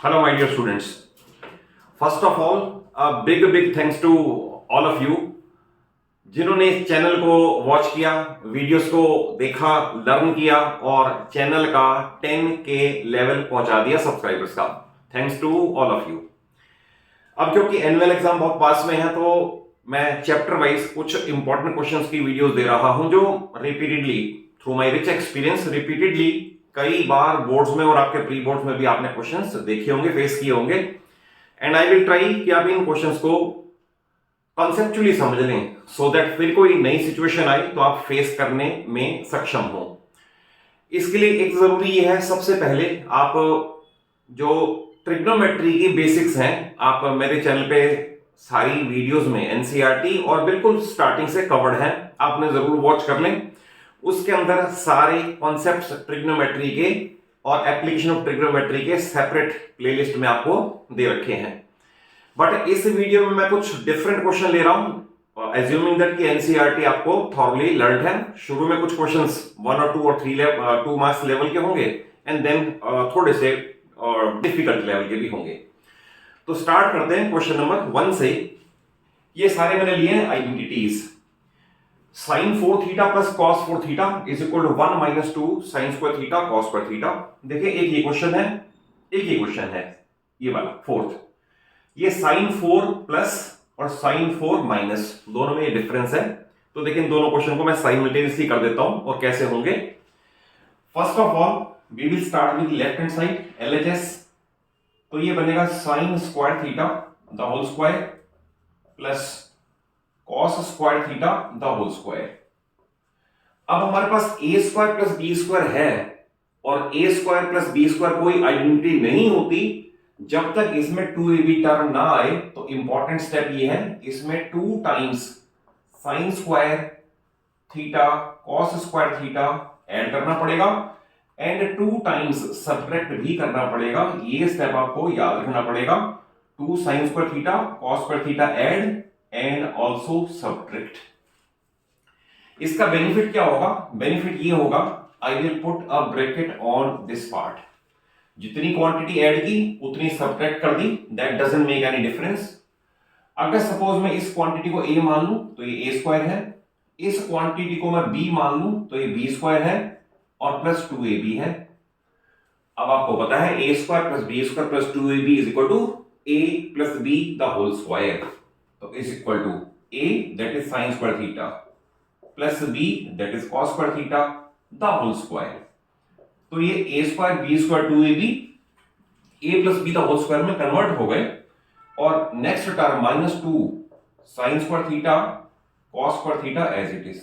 Hello, my dear students. First of all, a big thanks to all of you जिन्होंने इस channel को watch किया, videos को देखा, लर्न किया और चैनल का 10K लेवल पहुंचा दिया सब्सक्राइबर्स का। Thanks to all of you. अब क्योंकि एनुअल एग्जाम बहुत पास में है तो मैं चैप्टर वाइज कुछ इंपॉर्टेंट क्वेश्चंस की वीडियोस दे रहा हूं जो repeatedly through my rich experience repeatedly कई बार बोर्ड्स में और आपके प्री बोर्ड्स में भी आपने क्वेश्चंस देखे होंगे, फेस किए होंगे। एंड आई विल ट्राई कि आप इन क्वेश्चंस को कॉन्सेप्चुअली समझ लें सो दैट फिर कोई नई सिचुएशन आई तो आप फेस करने में सक्षम हो। इसके लिए एक जरूरी यह है, सबसे पहले आप जो ट्रिग्नोमेट्री की बेसिक्स हैं, आप मेरे चैनल पे सारी वीडियोस में एनसीईआरटी और बिल्कुल स्टार्टिंग से कवर्ड है, आपने जरूर वॉच कर लें। उसके अंदर सारे कॉन्सेप्ट्स ट्रिग्नोमेट्री के और एप्लीकेशन ऑफ ट्रिग्नोमेट्री के सेपरेट प्लेलिस्ट में आपको दे रखे हैं। बट इस वीडियो में मैं कुछ डिफरेंट क्वेश्चन ले रहा हूं, एज्यूमिंग दैट कि एनसीईआरटी आपको थॉरली लर्नड है। शुरू में कुछ क्वेश्चंस 1 और 2 और 2 मार्क्स लेवल के होंगे एंड देन थोड़े से डिफिकल्ट लेवल के भी होंगे। तो स्टार्ट करते हैं क्वेश्चन नंबर 1 से। ये सारे मैंने लिए हैं identities. sin 4 theta plus cos 4 theta is equal to 1 minus 2 sin square theta cos square theta. देखिए एक ये क्वेश्चन है, एक ये क्वेश्चन है, ये वाला फोर्थ। ये sin 4 प्लस और sin 4 माइनस, दोनों में ये डिफरेंस है। तो देखिए इन दोनों क्वेश्चन को मैं साइमल्टेनियसली कर देता हूं और कैसे होंगे। First of all we will start with left hand side LHS। तो ये बनेगा sin square theta the whole square plus cos square theta the whole square. अब हमारे पास a square plus b square है और a square plus b square कोई identity नहीं होती जब तक इसमें 2ab टर्म ना आए। तो इंपॉर्टेंट स्टेप ये है, इसमें 2 times sin square theta cos square theta add करना पड़ेगा एंड 2 टाइम्स सब्ट्रैक्ट भी करना पड़ेगा। ये स्टेप आपको याद रखना पड़ेगा। 2 sin square theta cos square theta add and also subtract. इसका बेनिफिट क्या होगा? बेनिफिट ये होगा, I will put a bracket on this part. जितनी क्वांटिटी ऐड की उतनी सब्ट्रैक्ट कर दी, that doesn't make any difference. अगर सपोज मैं इस क्वांटिटी को a मान लूं तो ये a स्क्वायर है, इस क्वांटिटी को मैं b मान लूं तो ये b स्क्वायर है और प्लस 2ab है। अब आपको पता है a square plus b square plus 2ab is equal to a plus b the whole square. तो is equal to a that is sin square theta plus b that is cos square theta the whole square. तो ये a square b square 2ab a plus b the whole square में convert हो गए और next term minus 2 sin square theta cos square theta as it is.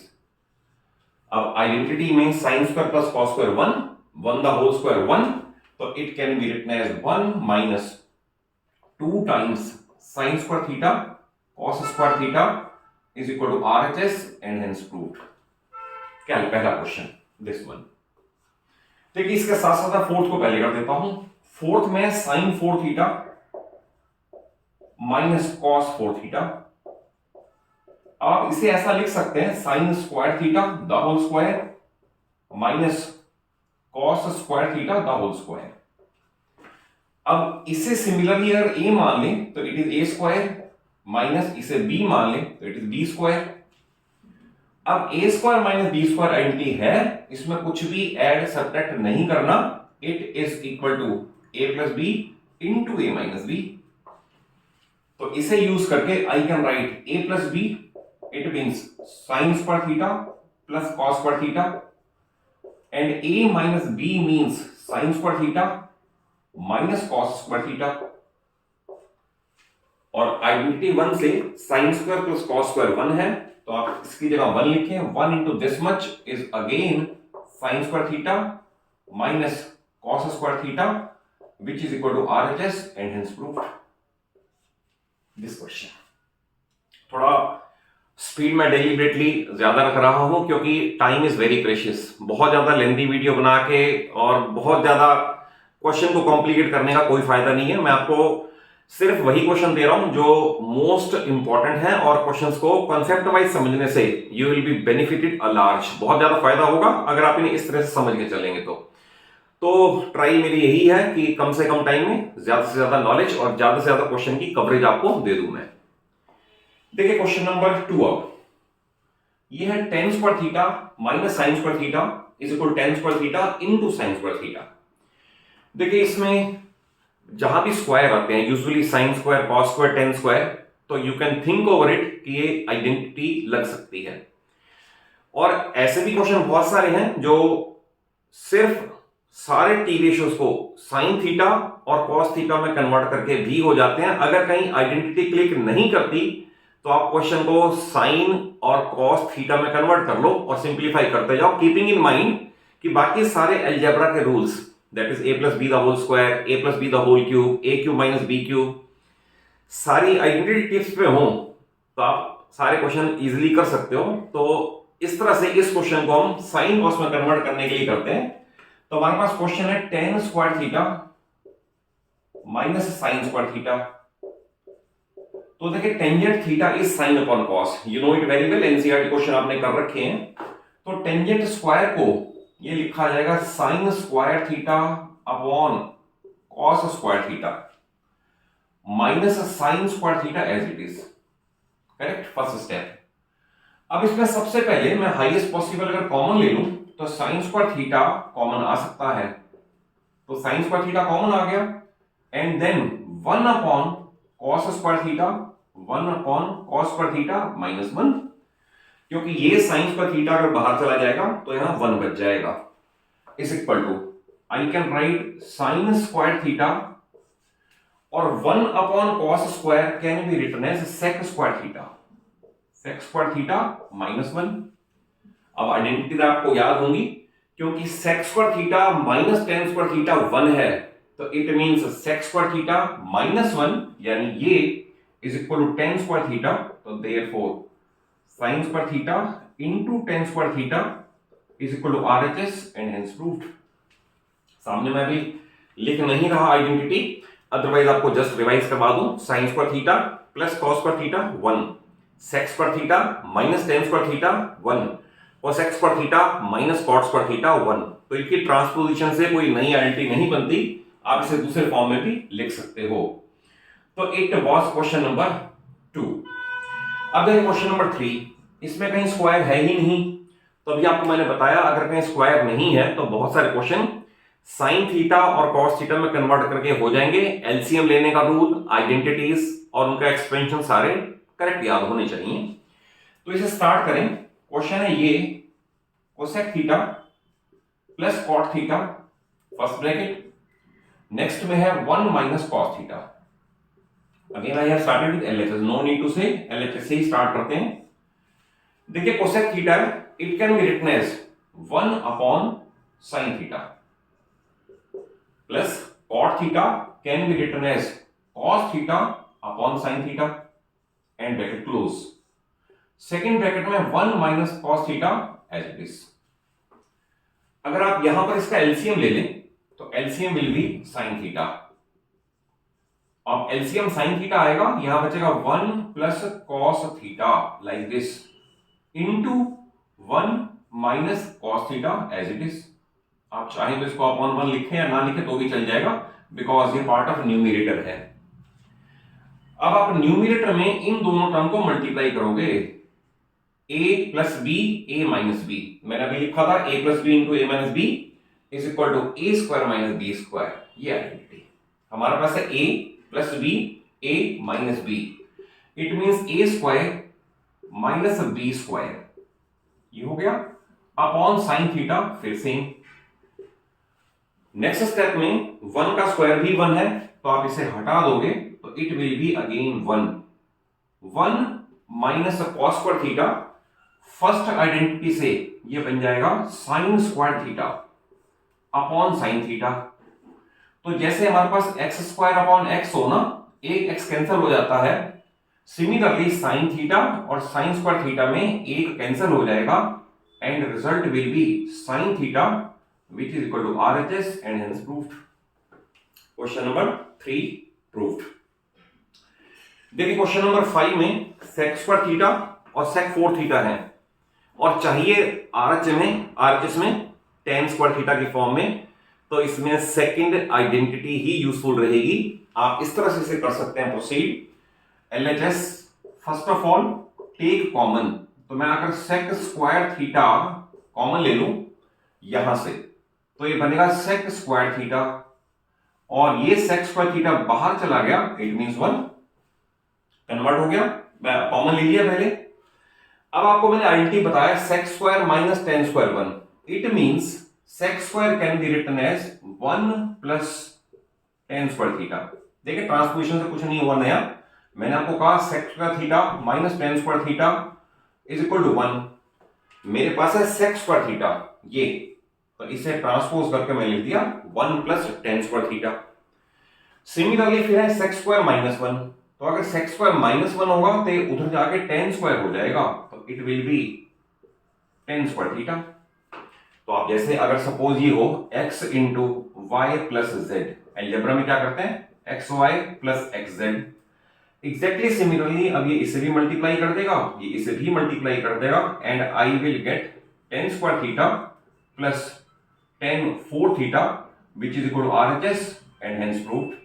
अब identity में sin square plus cos square 1 the whole square 1, तो it can be written as 1 minus 2 times sin square theta cos square theta is equal to RHS and hence proved. क्या है पहला question, this one. देखिए इसके साथ साथ मैं fourth को पहले कर देता हूं। फोर्थ में sin 4 theta minus cos 4 theta. आप इसे ऐसा लिख सकते हैं sin square theta the whole square minus cos square theta the whole square. अब इसे सिमिलरली अगर a मान लें तो it is a square minus इसे b मान लें तो इट इज b स्क्वायर। अब a square minus b square identity है, इसमें कुछ भी ऐड सब्ट्रैक्ट नहीं करना। It is equal to a plus b into a minus b। तो इसे यूज करके आई can right a plus b, it means sin square theta plus cos square theta and a minus b means sin square theta minus cos square theta. और identity 1 से sin square plus cos square 1 है, तो आप इसकी जगह 1 लिखें। 1 into this much is again sin square theta minus cos square theta which is equal to RHS and hence proved this question. थोड़ा speed में डेलिबरेटली ज्यादा रख रहा हूं क्योंकि टाइम इज वेरी प्रेशियस। बहुत ज्यादा लेंथी वीडियो बना के और बहुत ज्यादा क्वेश्चन को कॉम्प्लिकेट करने का कोई फायदा नहीं है। मैं आपको सिर्फ वही क्वेश्चन दे रहा हूं जो मोस्ट इंपॉर्टेंट है और क्वेश्चंस को कॉन्सेप्ट वाइज समझने से you will be benefited a large. बहुत ज्यादा फायदा होगा अगर आप इन्हें इस तरह से समझ के चलेंगे। तो तो ट्राई मेरी यही है कि कम से कम टाइम में ज्यादा से ज्यादा नॉलेज और ज्यादा से ज्यादा क्वेश्चन की कवरेज आपको दे दूं मैं। देखिए क्वेश्चन नंबर 2 अब ये है tan square theta minus sine square theta is equal tan square theta into sine square theta. देखिए इसमें जहां भी स्क्वायर आते हैं usually sine square cos square tan square, तो you can think over it कि ये आइडेंटिटी लग सकती है। और ऐसे भी क्वेश्चन बहुत सारे हैं जो सिर्फ सारे टी रेशियोज को साइन थीटा और कॉस थीटा में कन्वर्ट करके भी हो जाते हैं। अगर कहीं आइडेंटिटी क्लिक नहीं करती तो आप क्वेश्चन को साइन और कॉस थीटा में कन्वर्ट कर लो और सिंप्लीफाई करते जाओ, कीपिंग इन माइंड कि बाकी सारे अलजेब्रा के rules, that is a plus b the whole square, a plus b the whole cube, a cube minus b cube, सारी आइडेंटिटी टिप्स पे हो तो आप सारे क्वेश्चन इजीली कर सकते हो। तो इस तरह से इस क्वेश्चन को हम साइन कॉस में कन्वर्ट करने के लिए करते हैं। तो हमारे पास क्वेश्चन है tan square theta minus sine square theta. तो देखिए tangent theta is sine upon cos, you know it very well, NCERT question आपने कर रखे हैं। तो टेंजेंट स्क्वायर को ये लिखा जाएगा sine square theta upon cos square theta minus sine square theta as it is, correct, first step. अब इसमें सबसे पहले मैं हाईएस्ट पॉसिबल अगर कॉमन ले लूं तो साइन स्क्वायर थीटा कॉमन आ सकता है, तो साइन स्क्वायर थीटा कॉमन आ गया and then 1 upon cos square theta, 1 upon cos square theta minus 1, क्योंकि ये साइन स्क्वायर थीटा अगर बाहर चला जाएगा तो यहां 1 बच जाएगा, is equal to I can write sine square theta और 1 upon cos square can be written as sec square theta, sec square theta minus 1। अब आइडेंटिटी आपको याद होंगी क्योंकि sec square theta minus tan square theta 1 है, तो it means sec square theta minus 1 यानी ये is equal to tan square theta. तो therefore sin square theta into tan square theta is equal to RHS and hence proved. सामने मैं भी लिख नहीं रहा आइडेंटिटी, अदरवाइज आपको जस्ट रिवाइज करवा दूं। sin square theta plus cos square theta 1, sec square theta minus tan square theta 1 और sec square theta minus cot square theta 1। तो इनकी ट्रांसपोजिशन से कोई नई आइडेंटिटी नहीं बनती, आप इसे दूसरे फॉर्म में भी लिख सकते हो। तो इट वाज क्वेश्चन नंबर 2। अब देखिए क्वेश्चन नंबर 3, इसमें कहीं स्क्वायर है ही नहीं। तो अभी आपको मैंने बताया अगर कहीं स्क्वायर नहीं है तो बहुत सारे क्वेश्चन साइन थीटा और कॉस थीटा में कन्वर्ट करके हो जाएंगे। एलसीएम लेने का रूल, आइडेंटिटीज और उनका एक्सपेंशन सारे करेक्ट याद होने चाहिए। तो इसे स्टार्ट करें। क्वेश्चन है ये cosec theta plus cot theta first bracket, next में है 1 minus cos theta. Again I have started with LHS, no need to say, LHS से ही स्टार्ट करते हैं। देखिए cosec theta it can be written as 1 upon sine theta plus cot theta can be written as cos theta upon sine theta and bracket close. Second bracket में 1 minus cos theta as it is. अगर आप यहां पर इसका LCM ले लें तो LCM will be sine theta. अब एलसीएम साइन थीटा आएगा, यहां बचेगा 1 plus cos theta like this into 1 minus cos theta as it is. आप चाहें तो इसको अपॉन 1 लिखें या ना लिखें तो भी चल जाएगा, बिकॉज ये पार्ट ऑफ न्यूमरेटर है। अब आप न्यूमरेटर में इन दोनों टर्म को मल्टीप्लाई करोगे, a plus b a minus b. मैंने अभी लिखा था a plus b into a minus b is equal to a square minus b square. ये आइडेंटिटी हमारे पास है a plus b a minus b, it means a square minus b square, ये हो गया अपॉन साइन थीटा। फिर से next step में 1 का स्क्वायर भी 1 है तो आप इसे हटा दोगे तो it will be again 1 minus cos square theta. First identity से ये बन जाएगा sine square theta upon sine theta. तो जैसे हमारे पास एक्स स्क्वायर अपॉन एक्स हो ना, एक एक्स कैंसिल हो जाता है, सिमिलरली साइन थीटा और साइन स्क्वायर थीटा में एक कैंसिल हो जाएगा and result will be sine theta which is equal to RHS and hence proved. Question number 3 proved. देखिए क्वेश्चन नंबर 5 में sec स्क्वायर थीटा और sec 4 थीटा है और चाहिए RHS में tan स्क्वायर थीटा की फॉर्म में। तो इसमें सेकंड आइडेंटिटी ही यूजफुल रहेगी। आप इस तरह से इसे कर सकते हैं proceed. LHS first of all take common, तो मैं अगर सेक स्क्वायर थीटा कॉमन ले लूं यहां से तो ये बनेगा सेक स्क्वायर थीटा, और ये सेक स्क्वायर थीटा बाहर चला गया, इट मींस 1 कन्वर्ट हो गया, मैं कॉमन ले लिया पहले। अब आपको मैंने आइडेंटिटी बताया sec square minus tan square 1, it means sec square can be written as 1 plus tan square theta. देखिए ट्रांसपोजिशन से कुछ नहीं हुआ नया, मैंने आपको कहा sec square theta minus tan square theta is equal to 1। मेरे पास है सेक स्क्वायर थीटा ये, तो इसे ट्रांसपोज करके मैं लिख दिया 1 plus tan square theta. Similarly फिर है सेक स्क्वायर माइनस 1, तो अगर सेक स्क्वायर माइनस 1 होगा तो ये उधर जाके टेन स्क्वायर हो जाएगा, तो it will be tan square theta. तो आप जैसे अगर सपोज ये हो x into y plus z, algebra में क्या करते हैं x y plus x z, exactly similarly अब ये इसे भी मल्टीप्लाई कर देगा, ये इसे भी मल्टीप्लाई कर देगा, and I will get tan square theta plus tan four theta which is equal to RHS and hence proved.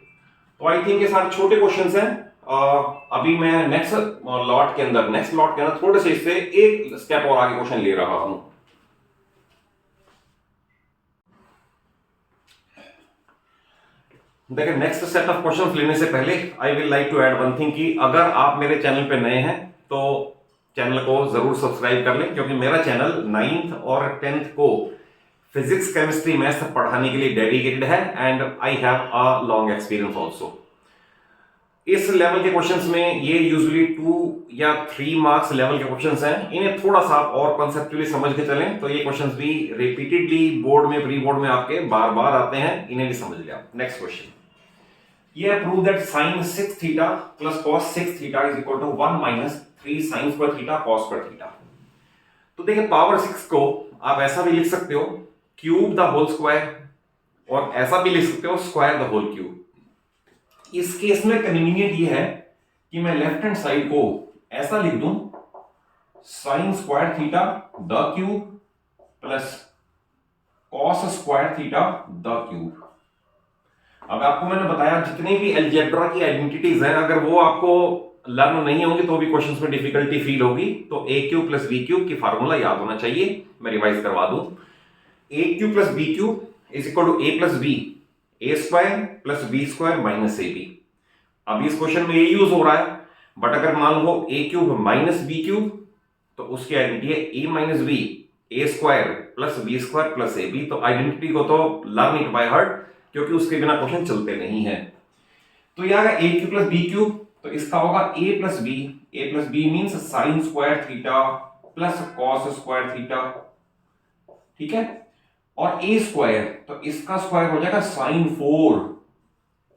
तो आई थिंक ये सारे छोटे क्वेश्चंस हैं। अभी मैं नेक्स्ट लॉट के अंदर थोड़े से इससे एक स्टेप और आगे क्वेश्चन ले रहा हूं। देखिए नेक्स्ट सेट ऑफ क्वेश्चंस लेने से पहले I will like to add one thing कि अगर आप मेरे चैनल पे नए हैं तो चैनल को जरूर सब्सक्राइब कर लें, क्योंकि मेरा चैनल 9th और 10th को फिजिक्स केमिस्ट्री मैथ्स पढ़ाने के लिए डेडिकेटेड है, and I have a long experience also. इस लेवल के क्वेश्चंस में ये यूजुअली 2 या 3 मार्क्स लेवल के क्वेश्चंस हैं, इन्हें थोड़ा सा आप और कंसेप्चुअली समझ के चलें तो ये क्वेश्चंस भी रिपीटेडली बोर्ड में प्री बोर्ड में आपके बार बार आते हैं, इन्हें भी समझ लिया। नेक्स्ट क्वेश्चन, ये prove that sin 6 theta plus cos 6 theta is equal to 1 minus 3 sin square theta cos square theta. तो देखिए पावर 6 को आप ऐसा भी लिख सकते हो क्यूब द होल स्क्वायर, और ऐसा भी लिख सकते हो स्क्वायर द होल क्यूब। इस केस में कन्वीनियंट ये है कि मैं लेफ्ट हैंड साइड को ऐसा लिख दूं sin square theta the cube plus cos square theta the cube. अब आपको मैंने बताया जितने भी अलजेब्रा की आइडेंटिटीज हैं अगर वो आपको लर्न नहीं होंगे तो भी क्वेश्चंस में डिफिकल्टी फील होगी, तो a cube plus b cube की फार्मूला याद होना चाहिए। मैं रिवाइज करवा दूं, a cube plus b cube is equal to a plus b, a square plus b square minus a b. अब इस क्वेश्चन में ये यूज हो रहा है, बट अगर मान लो a cube minus b cube तो उसकी आइडेंटिटी है a minus b, a square plus b square plus a b. तो आइडेंटिटी को तो लर्न इट बाय हार्ट, क्योंकि उसके बिना क्वेश्चन चलते नहीं है। तो यह आएगा a cube plus b cube, तो इसका होगा a plus b means sine square theta plus cos square theta, ठीक है। और ए स्क्वायर तो इसका स्क्वायर हो जाएगा साइन 4,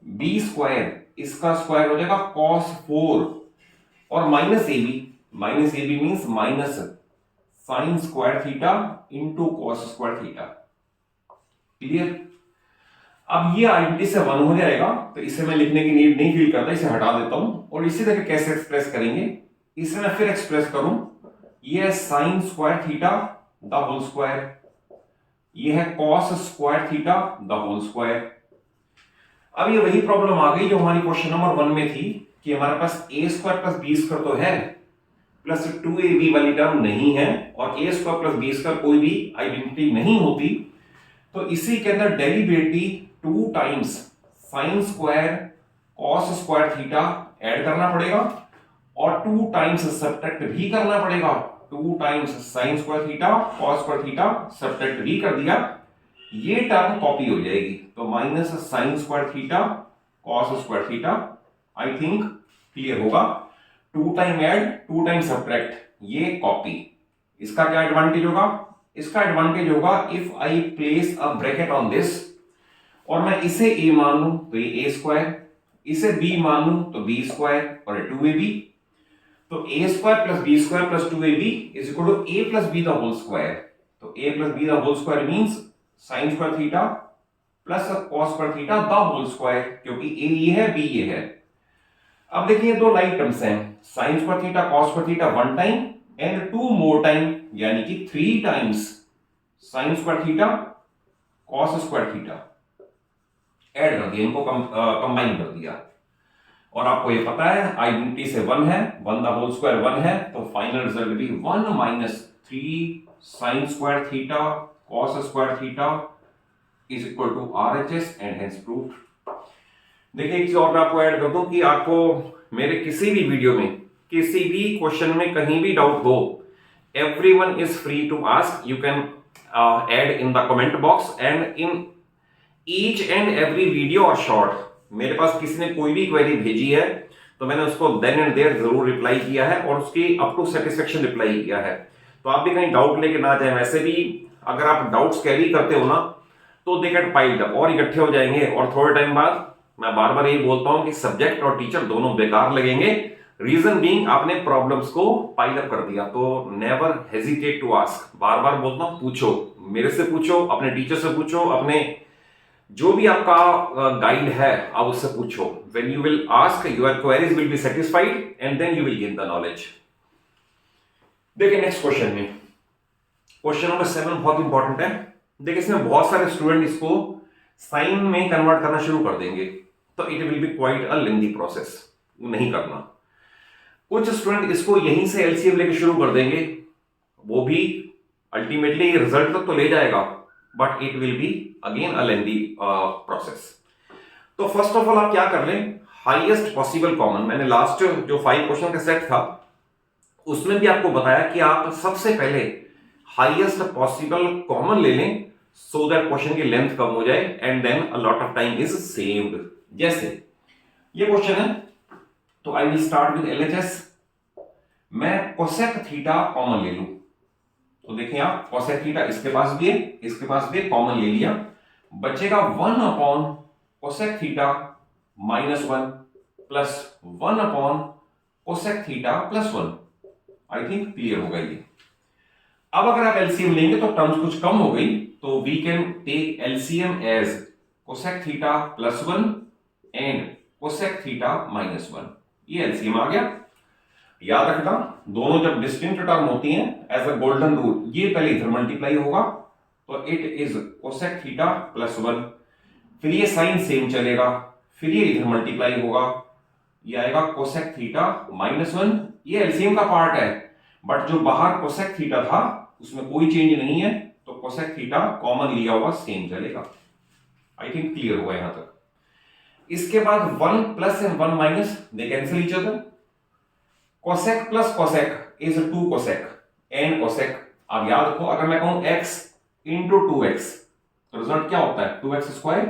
बी स्क्वायर इसका स्क्वायर हो जाएगा कॉस 4, और minus a b means minus sine square theta into cos square theta. Clear. अब ये आइडेंटिटी से 1 हो जाएगा, तो इसे मैं लिखने की नीड नहीं फील करता, इसे हटा देता हूं। और इसी तरह कैसे एक्सप्रेस करेंगे, इसे मैं फिर एक्सप्रेस करूं, ये है sine square theta the whole square, ये है cos square theta the whole square. अब ये वही प्रॉब्लम आ गई जो हमारी क्वेश्चन नंबर 1 में थी कि हमारे पास ए स्क्वायर प्लस बी स्क्वायर तो है, प्लस 2ab वाली टर्म नहीं है, और ए स्क्वायर प्लस बी स्क्वायर कोई भी आइडेंटिटी नहीं होती। तो इसी के अंदर derivative 2 times sign square cos square theta add करना पड़ेगा, और 2 टाइम्स सब्ट्रैक्ट भी करना पड़ेगा। 2 times sign square theta cos square theta subtract भी कर दिया, ये टर्म कॉपी हो जाएगी। तो minus sine square theta cos square theta, I think clear होगा। 2 टाइम ऐड 2 टाइम सब्ट्रैक्ट, ये कॉपी। इसका क्या एडवांटेज होगा, इसका एडवांटेज होगा if I place a bracket on this, और मैं इसे a मान लूं तो ये a स्क्वायर, इसे b मान लूं तो b स्क्वायर, और ये 2ab। तो a square plus b square plus 2ab is equal to a plus b the whole square. तो a plus b the whole square means sine square theta plus cos square theta the whole square, क्योंकि a ये है b ये है। अब देखिए 2 like terms हैं, sign square theta cos square theta 1 time and 2 more time, यानी कि 3 times sign square theta cos square theta. Add कर दिया, इनको कंबाइन कर दिया। और आपको ये पता है आइडेंटिटी से 1 है, 1 द होल स्क्वायर 1 है, तो फाइनल रिजल्ट भी 1 minus 3 sine square theta cos square theta is equal to RHS and hence proved. देखिए एक चीज और मैं आपको ऐड कर दूं कि आपको मेरे किसी भी वीडियो में किसी भी क्वेश्चन में कहीं भी डाउट हो, everyone is free to ask. You can add in the comment box, and in each and every video or short मेरे पास किसी ने कोई भी क्वेरी भेजी है तो मैंने उसको देन एंड देयर जरूर रिप्लाई किया है और उसकी अप टू सेटिस्फेक्शन रिप्लाई किया है। तो आप भी कहीं डाउट लेके ना जाए। वैसे भी अगर आप डाउट्स कैरी करते हो ना तो दे गेट पाइल्ड अप और इकट्ठे हो जाएंगे, और थोड़े टाइम बाद मैं बार बार यही बोलता हूं कि सब्जेक्ट और टीचर दोनों बेकार लगेंगे। रीजन बीइंग आपने प्रॉब्लम्स को पाइल अप कर दिया। तो नेवर हेजिटेट टू आस्क, बार बार बोलता हूं, पूछो, मेरे से पूछो, अपने टीचर से पूछो, अपने जो भी आपका गाइड है आप उससे पूछो। When you will ask your queries will be satisfied and then you will gain the knowledge. देखिए नेक्स्ट क्वेश्चन में, क्वेश्चन नंबर 7 बहुत इंपॉर्टेंट है। देखिए इसमें बहुत सारे स्टूडेंट इसको साइन में कन्वर्ट करना शुरू कर देंगे, तो it will B quite a lengthy process, नहीं करना। कुछ स्टूडेंट इसको यहीं से एलसीएम लेके शुरू कर देंगे, वो भी अल्टीमेटली रिजल्ट तक तो ले जाएगा, but it will be again a lengthy process. तो फर्स्ट ऑफ ऑल आप क्या कर लें, हाईएस्ट पॉसिबल कॉमन, मैंने लास्ट जो 5 क्वेश्चन का सेट था उसमें भी आपको बताया कि आप सबसे पहले हाईएस्ट पॉसिबल कॉमन ले लें सो दैट क्वेश्चन की लेंथ कम हो जाए and then a lot of time is saved. जैसे ये क्वेश्चन है तो I will start with LHS। मैं कोसेक थीटा कॉमन ले लूं, तो देखिए आप कोसेक थीटा इसके पास भी है, इसके पास भी कॉमन ले लिया, बचेगा 1 upon cosec theta minus 1 plus 1 upon cosec theta plus 1। आई थिंक क्लियर होगा ये। अब अगर आप एलसीएम लेंगे तो टर्म्स कुछ कम हो गई, तो we can take LCM as cosec theta plus 1 and cosec theta minus 1। ये एलसीएम आ गया। याद रखना दोनों जब डिस्टिंक्ट टर्म होती हैं एज अ गोल्डन रूल, ये पहले इधर मल्टीप्लाई होगा तो it is cosec theta plus 1, फिर ये साइन सेम चलेगा, फिर ये इधर मल्टीप्लाई होगा, ये आएगा कोसेक थीटा माइनस 1। ये एलसीएम का पार्ट है, बट जो बाहर कोसेक थीटा था उसमें कोई चेंज नहीं है, तो कोसेक थीटा कॉमन लिया हुआ सेम चलेगा। आई थिंक क्लियर हुआ यहां तक। इसके बाद 1 plus and 1 minus they cancel each other. Cosec plus cosec is 2 cosec and cosec. अब याद रखो अगर मैं कहूं x इंटू 2x तो रिजल्ट क्या होता है 2x स्क्वायर।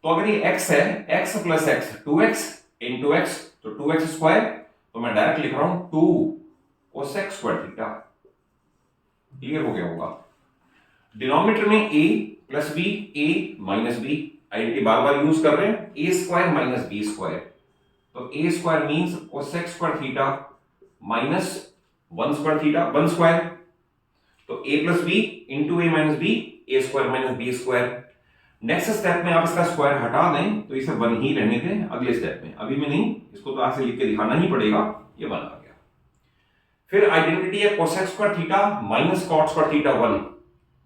तो अगर ये x है, x plus x 2x into x तो 2x स्क्वायर, तो मैं डायरेक्ट लिख रहा हूं 2 कोसेक स्क्वायर थीटा। क्लियर हो गया होगा। डिनोमिनेटर में a plus b, a minus b, identity bar bar use कर रहे हैं, a square minus b square, तो a square means cosec square theta minus 1 square theta 1 square, तो a plus b into a minus b, a square minus b square. Next step में आप इसका square हटा दें तो इसे 1 ही रहने दें अगले स्टेप में, अभी में नहीं, इसको तो ऐसे लिख के दिखाना ही पड़ेगा। ये 1 आ गया। फिर आइडेंटिटी है cosec square theta minus cot square theta 1,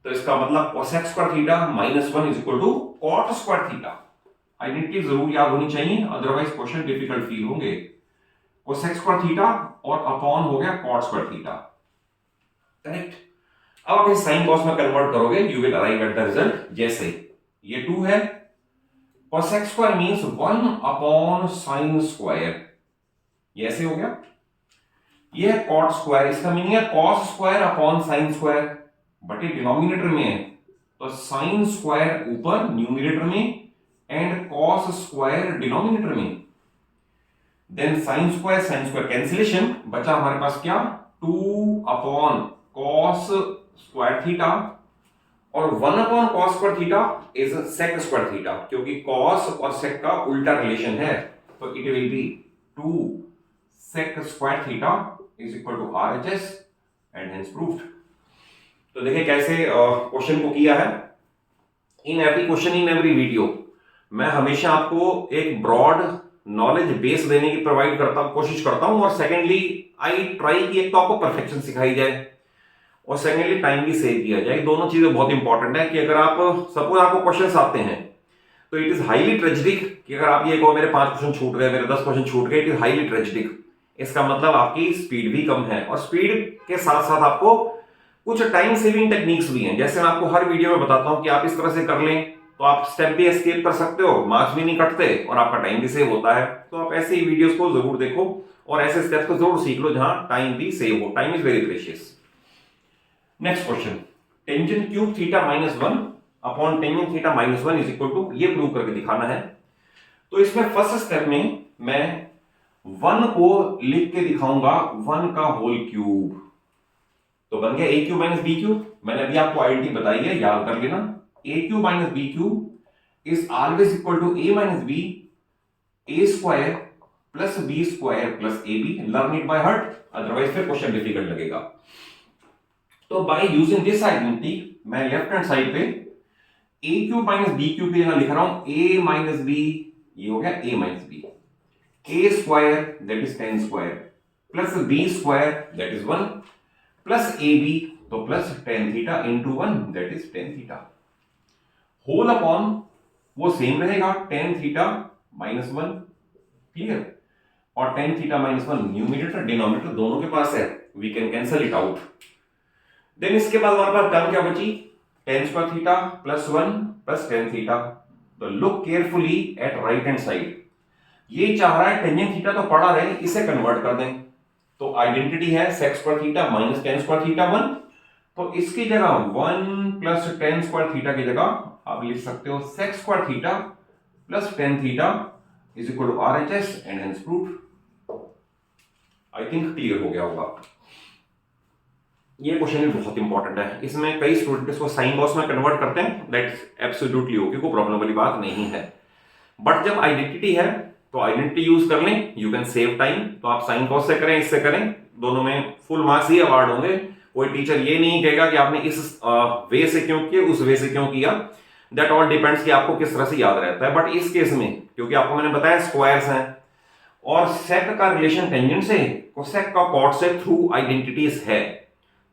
तो इसका मतलब cosec square theta minus 1 is equal to cot square theta. Identity जरूर याद होनी चाहिए, अदरवाइज क्वेश्चन डिफिकल्ट फील होंगे। कोसेक स्क्वायर थीटा और अपॉन हो गया कॉट स्क्वायर थीटा, करेक्ट। अब आप इस साइन कॉस में कन्वर्ट करोगे, you will arrive at the result. जैसे ये 2 है, cosec square means 1 upon sine square, ये ऐसे हो गया। ये है कॉट स्क्वायर, इसका मीनिंग है cos square upon sine square, but ये डिनोमिनेटर में है तो साइन स्क्वायर ऊपर न्यूमरेटर में एंड कॉस स्क्वायर डिनोमिनेटर में, देन साइन स्क्वायर कैंसिलेशन, बचा हमारे पास क्या 2 अपॉन कॉस स्क्वायर थीटा और 1 upon cos square theta is sec square theta, क्योंकि कॉस और सेक का उल्टा रिलेशन है, तो it will be 2 sec square theta is equal to RHS and hence proved. तो देखिए कैसे क्वेश्चन को किया है। In every question in every video मैं हमेशा आपको एक ब्रॉड नॉलेज बेस देने की प्रोवाइड करता हूं, कोशिश करता हूं, और सेकेंडली आई ट्राई कि एक तो आपको परफेक्शन सिखाई जाए और सेकेंडली टाइम भी सेव किया जाए। दोनों चीजें बहुत इंपॉर्टेंट है कि अगर आप सपोज आपको क्वेश्चंस आते हैं तो इट इज हाईली ट्रेजिडिक कि अगर आप ये कहो मेरे 5 क्वेश्चन छूट गए, मेरे 10 क्वेश्चन छूट गए, इट इज हाईली ट्रेजिडिक। इसका मतलब आपकी स्पीड भी कम है, और स्पीड के साथ साथ आपको कुछ टाइम सेविंग टेक्निक्स भी हैं। जैसे मैं आपको हर वीडियो में बताता हूं कि आप इस तरह से कर लें तो आप स्टेप भी एस्केप कर सकते हो, मार्क्स भी नहीं कटते और आपका टाइम भी सेव होता है। तो आप ऐसे ही वीडियोस को जरूर देखो और ऐसे स्टेप्स को जरूर सीख लो जहां टाइम भी सेव हो। Time is very precious. Next question, tangent cube theta minus 1 upon tangent theta minus 1 is equal to, ये प्रूव करके दिखाना है। तो इसमें फर्स्ट स्टेप में मैं 1 को लिख के दिखाऊंगा 1 का होल क्यूब। तो बन गया a cube minus b cube. मैंने अभी आपको आइडेंटिटी बताई है, याद कर लेना। a cube minus b cube is always equal to a minus b a square plus b square plus a b. Learn it by heart, otherwise फिर question difficult लगेगा। तो बाय यूजिंग दिस आइडेंटिटी मैं left hand side पे a cube minus b cube की जगह लिख रहा हूं a माइनस बी, ये हो गया a minus b, a square that is 10 square plus b square that is 1 plus a b, तो plus tan theta into 1 that is tan theta. Whole upon वो सेम रहेगा, टेन थीटा माइनस 1, क्लियर। और tan theta minus 1 numerator denominator दोनों के पास है, we can cancel it out. Then इसके बाद हमारे पास टर्म क्या बची, tan square theta plus 1 plus tan theta. तो look carefully at right hand side, ये चाह रहा है टेंजेंट थीटा तो पड़ा रहे, इसे कन्वर्ट कर दें। तो आइडेंटिटी है sec square theta minus tan square theta 1, तो इसकी जगह 1 प्लस टेन स्क्वायर थीटा की जगह आप लिख सकते हो sec square theta plus tan theta is equal to RHS and hence proof. I think clear हो गया होगा। ये क्वेश्चन भी बहुत इंपॉर्टेंट है, इसमें कई स्टूडेंट इसको साइन कॉस में कन्वर्ट करते हैं, दैट्स एब्सोल्युटली ओके, कोई प्रॉब्लम वाली बात नहीं है। बट जब आइडेंटिटी है तो आइडेंटिटी यूज कर लें, यू कैन सेव टाइम। तो आप साइन कॉस से करें, इससे करें, दोनों में फुल मार्क्स ही अवार्ड होंगे। कोई टीचर ये नहीं कहेगा कि आपने इस वे से क्यों किया, उस वे से क्यों किया। दैट ऑल डिपेंड्स कि आपको किस तरह से याद रहता है। बट इस केस में क्योंकि आपको मैंने बताया स्क्वायर्स हैं और सेक का रिलेशन टेंजेंट से, कोसेक का कॉट से थ्रू आइडेंटिटीज है,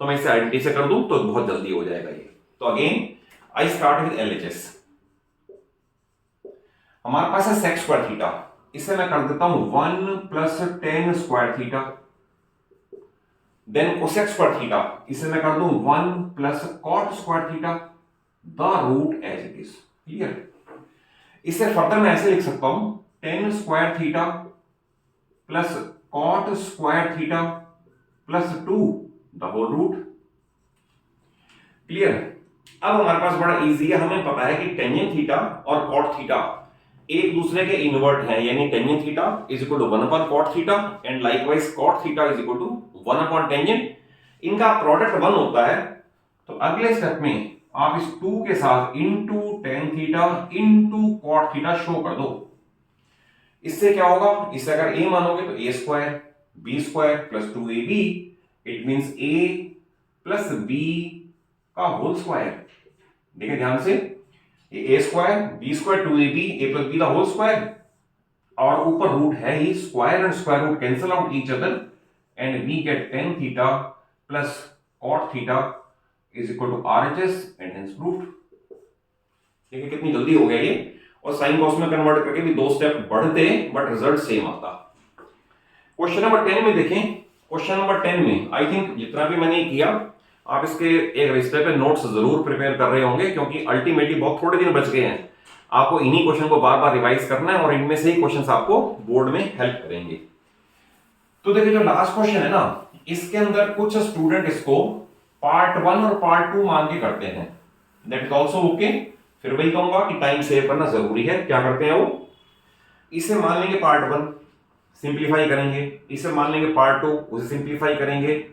तो मैं इसे आइडेंटिटी से कर दूं तो बहुत जल्दी हो जाएगा ये। तो again I start with LHS। हमारे पास है सेक स्क्वायर थीटा, इसे मैं कर देता हूं 1 plus tan square theta. Then cosec square theta, इसे मैं कर दूं 1 plus cot square theta, the root as it is, clear. इसे फर्दर मैं ऐसे लिख सकता हूं tan square theta plus cot square theta plus 2 the whole root, clear. अब हमारे पास बड़ा इजी है, हमें पता है कि टेंजेंट थीटा और कॉट थीटा एक दूसरे के इनवर्ट हैं, यानी tangent theta is equal to 1 upon cot theta and likewise cot theta is equal to 1 upon tangent. इनका प्रोडक्ट 1 होता है। तो अगले स्टेप में आप इस 2 के साथ into tan theta into cot theta show कर दो। इससे क्या होगा, इससे अगर a मानोगे तो a square b square plus 2ab, it means a plus b का होल स्क्वायर। देखिए ध्यान से, ये a square b square 2ab a plus b का होल स्क्वायर, और ऊपर रूट है ही, square and square root cancel out each other and we get tan theta plus cot theta is equal to RHS and hence proved. देखिए कितनी जल्दी हो गया ये, और साइन कॉस में कन्वर्ट करके भी 2 स्टेप बढ़ते बट रिजल्ट सेम आता। क्वेश्चन नंबर 10 में देखें, क्वेश्चन नंबर 10 में आई थिंक जितना भी मैंने किया आप इसके एक रजिस्टर पे नोट्स जरूर प्रिपेयर कर रहे होंगे, क्योंकि अल्टीमेटली बहुत थोड़े दिन बच गए हैं। आपको इन्हीं क्वेश्चन को बार बार रिवाइज करना है और इनमें से ही क्वेश्चंस आपको बोर्ड में हेल्प करेंगे। तो देखिए जो लास्ट क्वेश्चन है ना, इसके अंदर कुछ स्टूडेंट इसको पार्ट 1 और पार्ट 2 मान के करते हैं, दैट इज ऑल्सो ओके। फिर वही कहूंगा कि टाइम सेव करना जरूरी है। क्या करते हैं वो, इसे मान लेंगे पार्ट 1, सिंप्लीफाई करेंगे, इसे मान लेंगे पार्ट 2, उसे सिंप्लीफाई करेंगे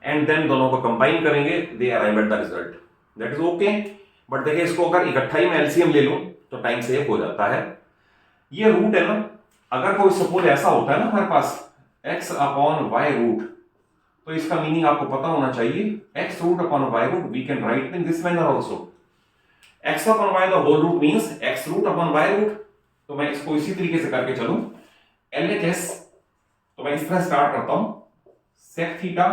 एंड देन दोनों को कंबाइन करेंगे, they arrive at the result, that is okay. But देखिए इसको अगर इकट्ठा ही मैं एलसीएम ले लूं तो टाइम सेव हो जाता है। ये रूट है ना, अगर कोई सपोज ऐसा होता है ना हमारे पास x अपॉन y रूट, तो इसका मीनिंग आपको पता होना चाहिए, x root upon y root we can write in this manner also. x upon y the whole root means x root upon y root. तो मैं इसको इसी तरीके से करके चलूं, LHS, तो मैं इस तरह स्टार्ट करता हूं, sec theta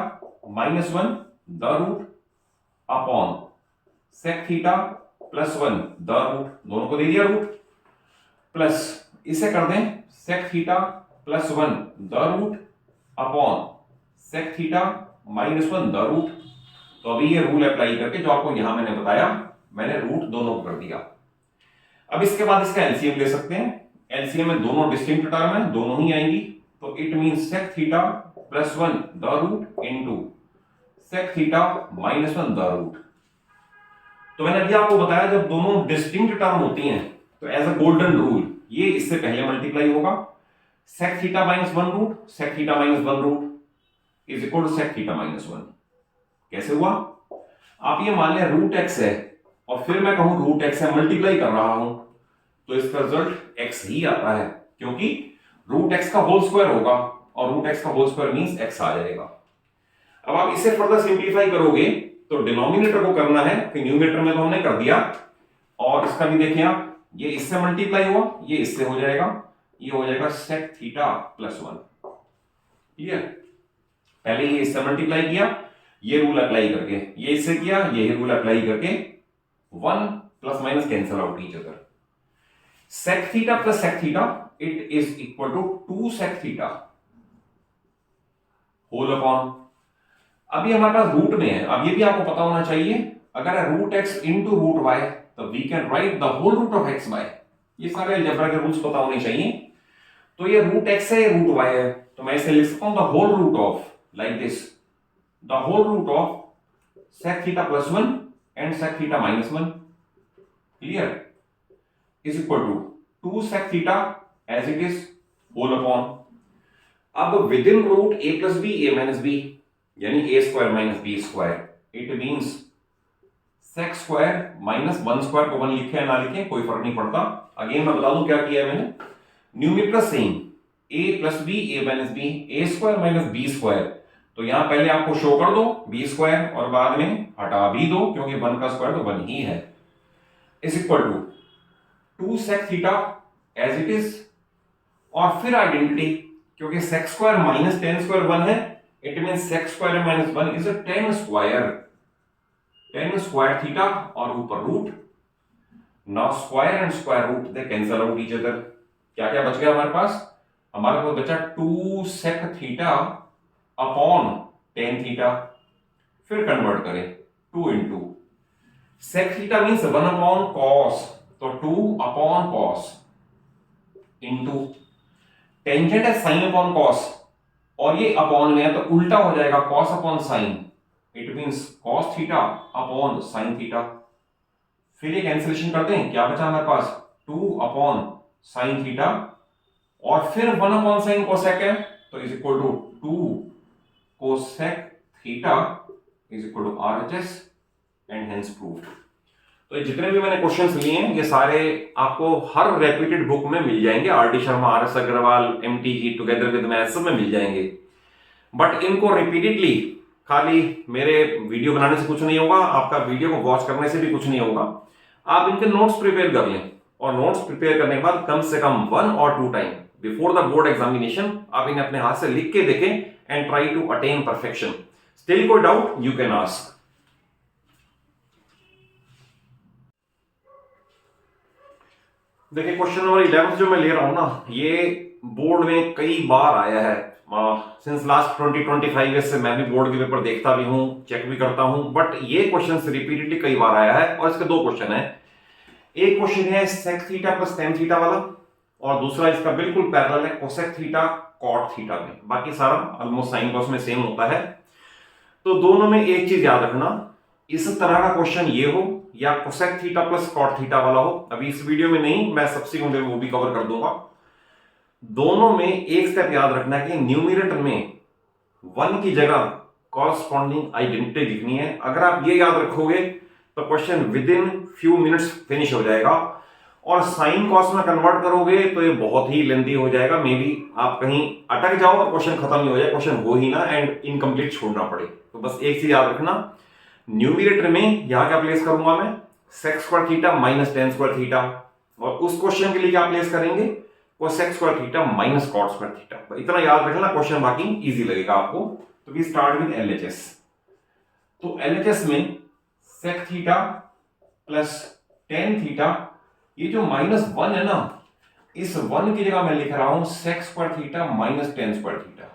minus 1 the root upon sec theta plus 1 the root, दोनों को दे दिया रूट। प्लस इसे कर दें sec theta plus 1 the root upon sec theta minus 1 the root. तो अभी ये रूल अप्लाई करके जो आपको यहां मैंने बताया, मैंने रूट दोनों को कर दिया। अब इसके बाद इसका एलसीएम ले सकते हैं। एलसीएम में दोनों डिस्टिंक्ट टर्म है, दोनों ही आएंगी। तो it means sec theta plus 1 the root into sec theta minus 1 the root. तो मैंने अभी आपको बताया जब दोनों डिस्टिंक्ट टर्म होती हैं तो एज अ गोल्डन रूल ये इससे पहले मल्टीप्लाई होगा। Sec theta minus 1 root sec theta minus 1 root is equal to sec theta minus 1। कैसे हुआ? आप ये मान लें रूट एक्स है और फिर मैं कहूं रूट एक्स है, मल्टीप्लाई कर रहा हूं तो इसका रिजल्ट एक्स ही आता है, क्योंकि रूट एक्स का होल स्क्वायर होगा और रूट एक्स का होल स्क्वायर मींस एक्स आ जाएगा। अब आप इसे फर्दर सिंप्लीफाई करोगे तो डिनोमिनेटर को करना है कि न्यूमरेटर में तो हमने कर दिया, और इसका भी देखिए आप, ये इससे मल्टीप्लाई हुआ, ये इससे हो जाएगा, ये हो जाएगा सेक थीटा प्लस 1। क्लियर? पहले ये इससे मल्टीप्लाई किया, ये रूल अप्लाई करके, ये इससे किया, ये रूल अप्लाई करके 1 plus minus cancel out each other. Sec theta plus sec theta it is equal to 2 sec theta whole upon, अभी हमारे पास रूट में है, अब ये भी आपको पता होना चाहिए, अगर है root x into root y तो we can write the whole root of x y. ये सारे अलजेब्रा के रूल्स पता होने चाहिए। तो ये रूट एक्स है, ये रूट वाई है, तो मैं इसे लिख सकता हूं the whole root of like this, the whole root of sec theta plus 1 and sec theta minus 1। Clear? Is equal to 2 sec theta as it is whole upon, अब within root a plus b a minus b, यानी a square minus b square, it means sec square minus 1 square को 1 लिखे या ना लिखे कोई फर्क नहीं पड़ता। अगेन मैं बता दूं क्या किया है मैंने, numerator same a plus b a minus b, a square minus b square, तो यहां पहले आपको शो कर दो बी स्क्वायर और बाद में हटा भी दो क्योंकि 1 का स्क्वायर तो 1 ही है, is equal to 2 sec theta as it is, और फिर आइडेंटिटी, क्योंकि sec square minus tan square 1 है, it means sec square minus 1 is a tan square theta, और ऊपर root. Now square and square root they cancel out each other. क्या क्या बच गया हमारे पास? हमारे पास बचा 2 sec theta upon tan theta, फिर कन्वर्ट करें 2 into sec theta means 1 upon cos, तो 2 अपॉन कॉस इंटू टेंजेंट है साइन अपॉन कॉस, और ये अपॉन में है तो उल्टा हो जाएगा cos upon sine, it means cos theta upon sine theta. फिर ये कैंसिलेशन करते हैं, क्या बचा हमारे पास 2 अपॉन साइन थीटा, और फिर 1 अपॉन साइन कोसेक है तो is equal to 2 cosec theta is equal to RHS and hence proved. तो ये जितने भी मैंने क्वेश्चंस लिए हैं ये सारे आपको हर रेप्यूटेड बुक में मिल जाएंगे, R D Sharma, R S Agarwal, MTG, together with math, सब में मिल जाएंगे। बट इनको रिपीटेडली खाली मेरे वीडियो बनाने से कुछ नहीं होगा, आपका वीडियो को वॉच करने से भी कुछ नहीं होगा। आप इनके नोट्स प्रिपेयर कर लें, और नोट्स प्रिपेयर करने के बाद कम से कम 1 और 2 time before the board examination आप इन्हें अपने हाथ से लिख के देखें and try to attain perfection. Still कोई डाउट यू कैन आस्क। देखिए क्वेश्चन नंबर 11 जो मैं ले रहा हूं ना, ये बोर्ड में कई बार आया है सिंस लास्ट 20-25 ईयर्स से। मैं भी बोर्ड के पेपर देखता भी हूं, चेक भी करता हूं, बट ये क्वेश्चन रिपीटेडली कई बार आया है। और इसके 2 क्वेश्चन है, एक क्वेश्चन है sec theta plus tan theta वाला, और दूसरा इसका बिल्कुल पैरेलल है कोसेक थीटा कॉट थीटा में। बाकी सारा ऑलमोस्ट साइन कॉस में सेम होता है। तो दोनों में एक चीज याद रखना, इस तरह का क्वेश्चन ये हो या cosec theta plus cot theta वाला हो, अभी इस वीडियो में नहीं, मैं सब्सिक्वेंट में वो भी कवर कर दूंगा। दोनों में एक स्टेप याद रखना है कि न्यूमरेटर में 1 की जगह कॉरस्पॉन्डिंग आइडेंटिटी लिखनी है। अगर आप ये याद रखोगे तो question with in few minutes finish हो जाएगा। और साइन कॉस में कन्वर्ट करोगे तो ये बहुत ही लेंथी हो जाएगा, मे बी आप कहीं अटक जाओ और क्वेश्चन खत्म ही हो जाए, क्वेश्चन हो ही ना एंड इनकम्प्लीट छोड़ना पड़े। तो बस एक चीज याद रखना, न्यूमरेटर में यहां क्या प्लेस करूंगा मैं, sec square theta minus tan square theta, और उस क्वेश्चन के लिए क्या प्लेस करेंगे, cosec square theta minus cot square theta. इतना याद रखना, क्वेश्चन बाकी इजी लगेगा आपको। तो वी स्टार्ट विद एलएचएस। तो एलएचएस में sec theta plus tan theta, ये जो -1 है ना, इस 1 की जगह मैं लिख रहा हूं sec square theta minus tan square theta.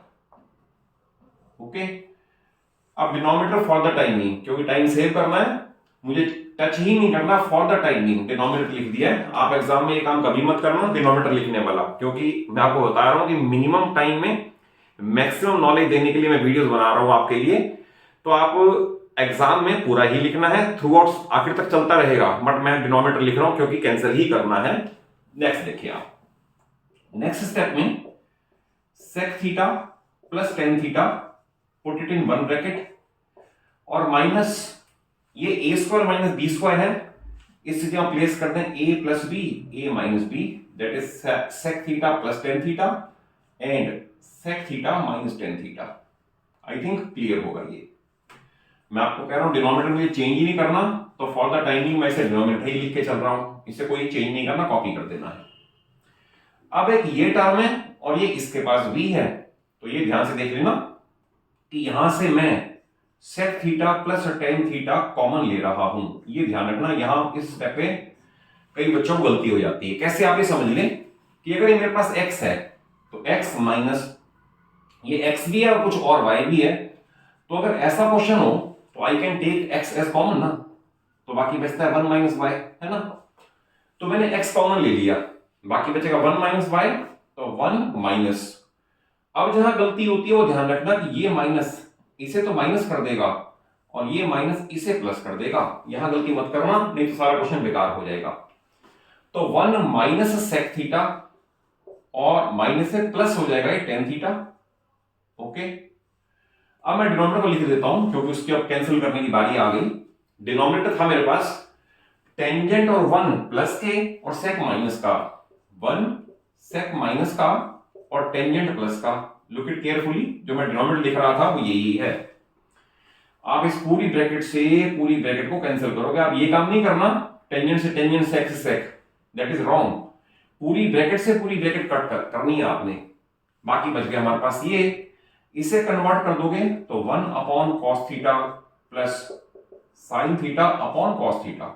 Okay, अब डिनोमिनेटर फॉर द टाइमिंग, क्योंकि टाइम सेव करना है, मुझे टच ही नहीं करना, फॉर द टाइमिंग डिनोमिनेटर लिख दिया है। आप एग्जाम में ये काम कभी मत करना डिनोमिनेटर लिखने वाला, क्योंकि मैं आपको बता रहा हूं कि मिनिमम टाइम में मैक्सिमम नॉलेज देने के लिए मैं वीडियोस बना रहा हूं आपके लिए। तो आप एग्जाम में पूरा ही लिखना है, थ्रू आउट आखिर तक चलता रहेगा, बट मैं डिनोमिनेटर लिख रहा हूं क्योंकि कैंसिल ही करना है। नेक्स्ट देखिए आप, नेक्स्ट स्टेप में sec theta plus tan theta, put it in one bracket, और माइनस ये a square minus b square है, इस स्थिति में प्लेस करते हैं a plus b, a minus b, that is sec theta plus tan theta and sec theta minus tan theta. I think clear होगा ये। मैं आपको कह रहा हूं डिनोमिनेटर में चेंज ही नहीं करना, तो फॉर द टाइमिंग मैं इसे डिनोमिनेटर ही लिख के चल रहा हूं, इसे कोई चेंज नहीं करना, कॉपी कर देना है। अब एक ये टर्म है और ये इसके पास भी है, तो ये ध्यान से देख लेना कि यहां से मैं sec theta plus tan theta common ले रहा हूं। ये ध्यान रखना, यहां इस स्टेप पे कई बच्चों को गलती हो जाती है। कैसे, आप ये समझ लें कि अगर मेरे पास x है तो x माइनस ये x भी है और कुछ और y भी है, तो अगर ऐसा क्वेश्चन हो तो I can take x as common ना, तो बाकी बचता है 1 माइनस y, है ना। तो मैंने x कॉमन ले लिया, बाकी बचेगा 1 माइनस y, तो 1 माइनस। अब जहां गलती होती है वो ध्यान रखना कि ये माइनस इसे तो माइनस कर देगा और ये माइनस इसे प्लस कर देगा, यहां गलती मत करना, नहीं तो सारा क्वेश्चन बेकार हो जाएगा। तो 1 माइनस sec थीटा और माइनस से प्लस हो जाएगा ये टेन थीटा। ओके, अब मैं डिनोमिनेटर को लिख देता हूं क्योंकि उसकी अब कैंसिल करने की बारी आ गई। डिनोमिनेटर था मेरे पास टेंजेंट और 1 प्लस के और sec माइनस का, 1 sec माइनस का और टेंजेंट प्लस का। लुक इट केयरफुली, जो मैं डिनोमिनेटर लिख रहा था वो यही है। आप इस पूरी ब्रैकेट से पूरी ब्रैकेट को कैंसिल करोगे, आप ये काम नहीं करना टेंजेंट से टेंजेंट sec से sec, दैट इज रॉन्ग। पूरी ब्रैकेट से पूरी ब्रैकेट कट करनी है आपने। बाकी बच गया हमारे पास ये, इसे कन्वर्ट कर दोगे तो 1 upon cos theta plus sine theta upon cos theta.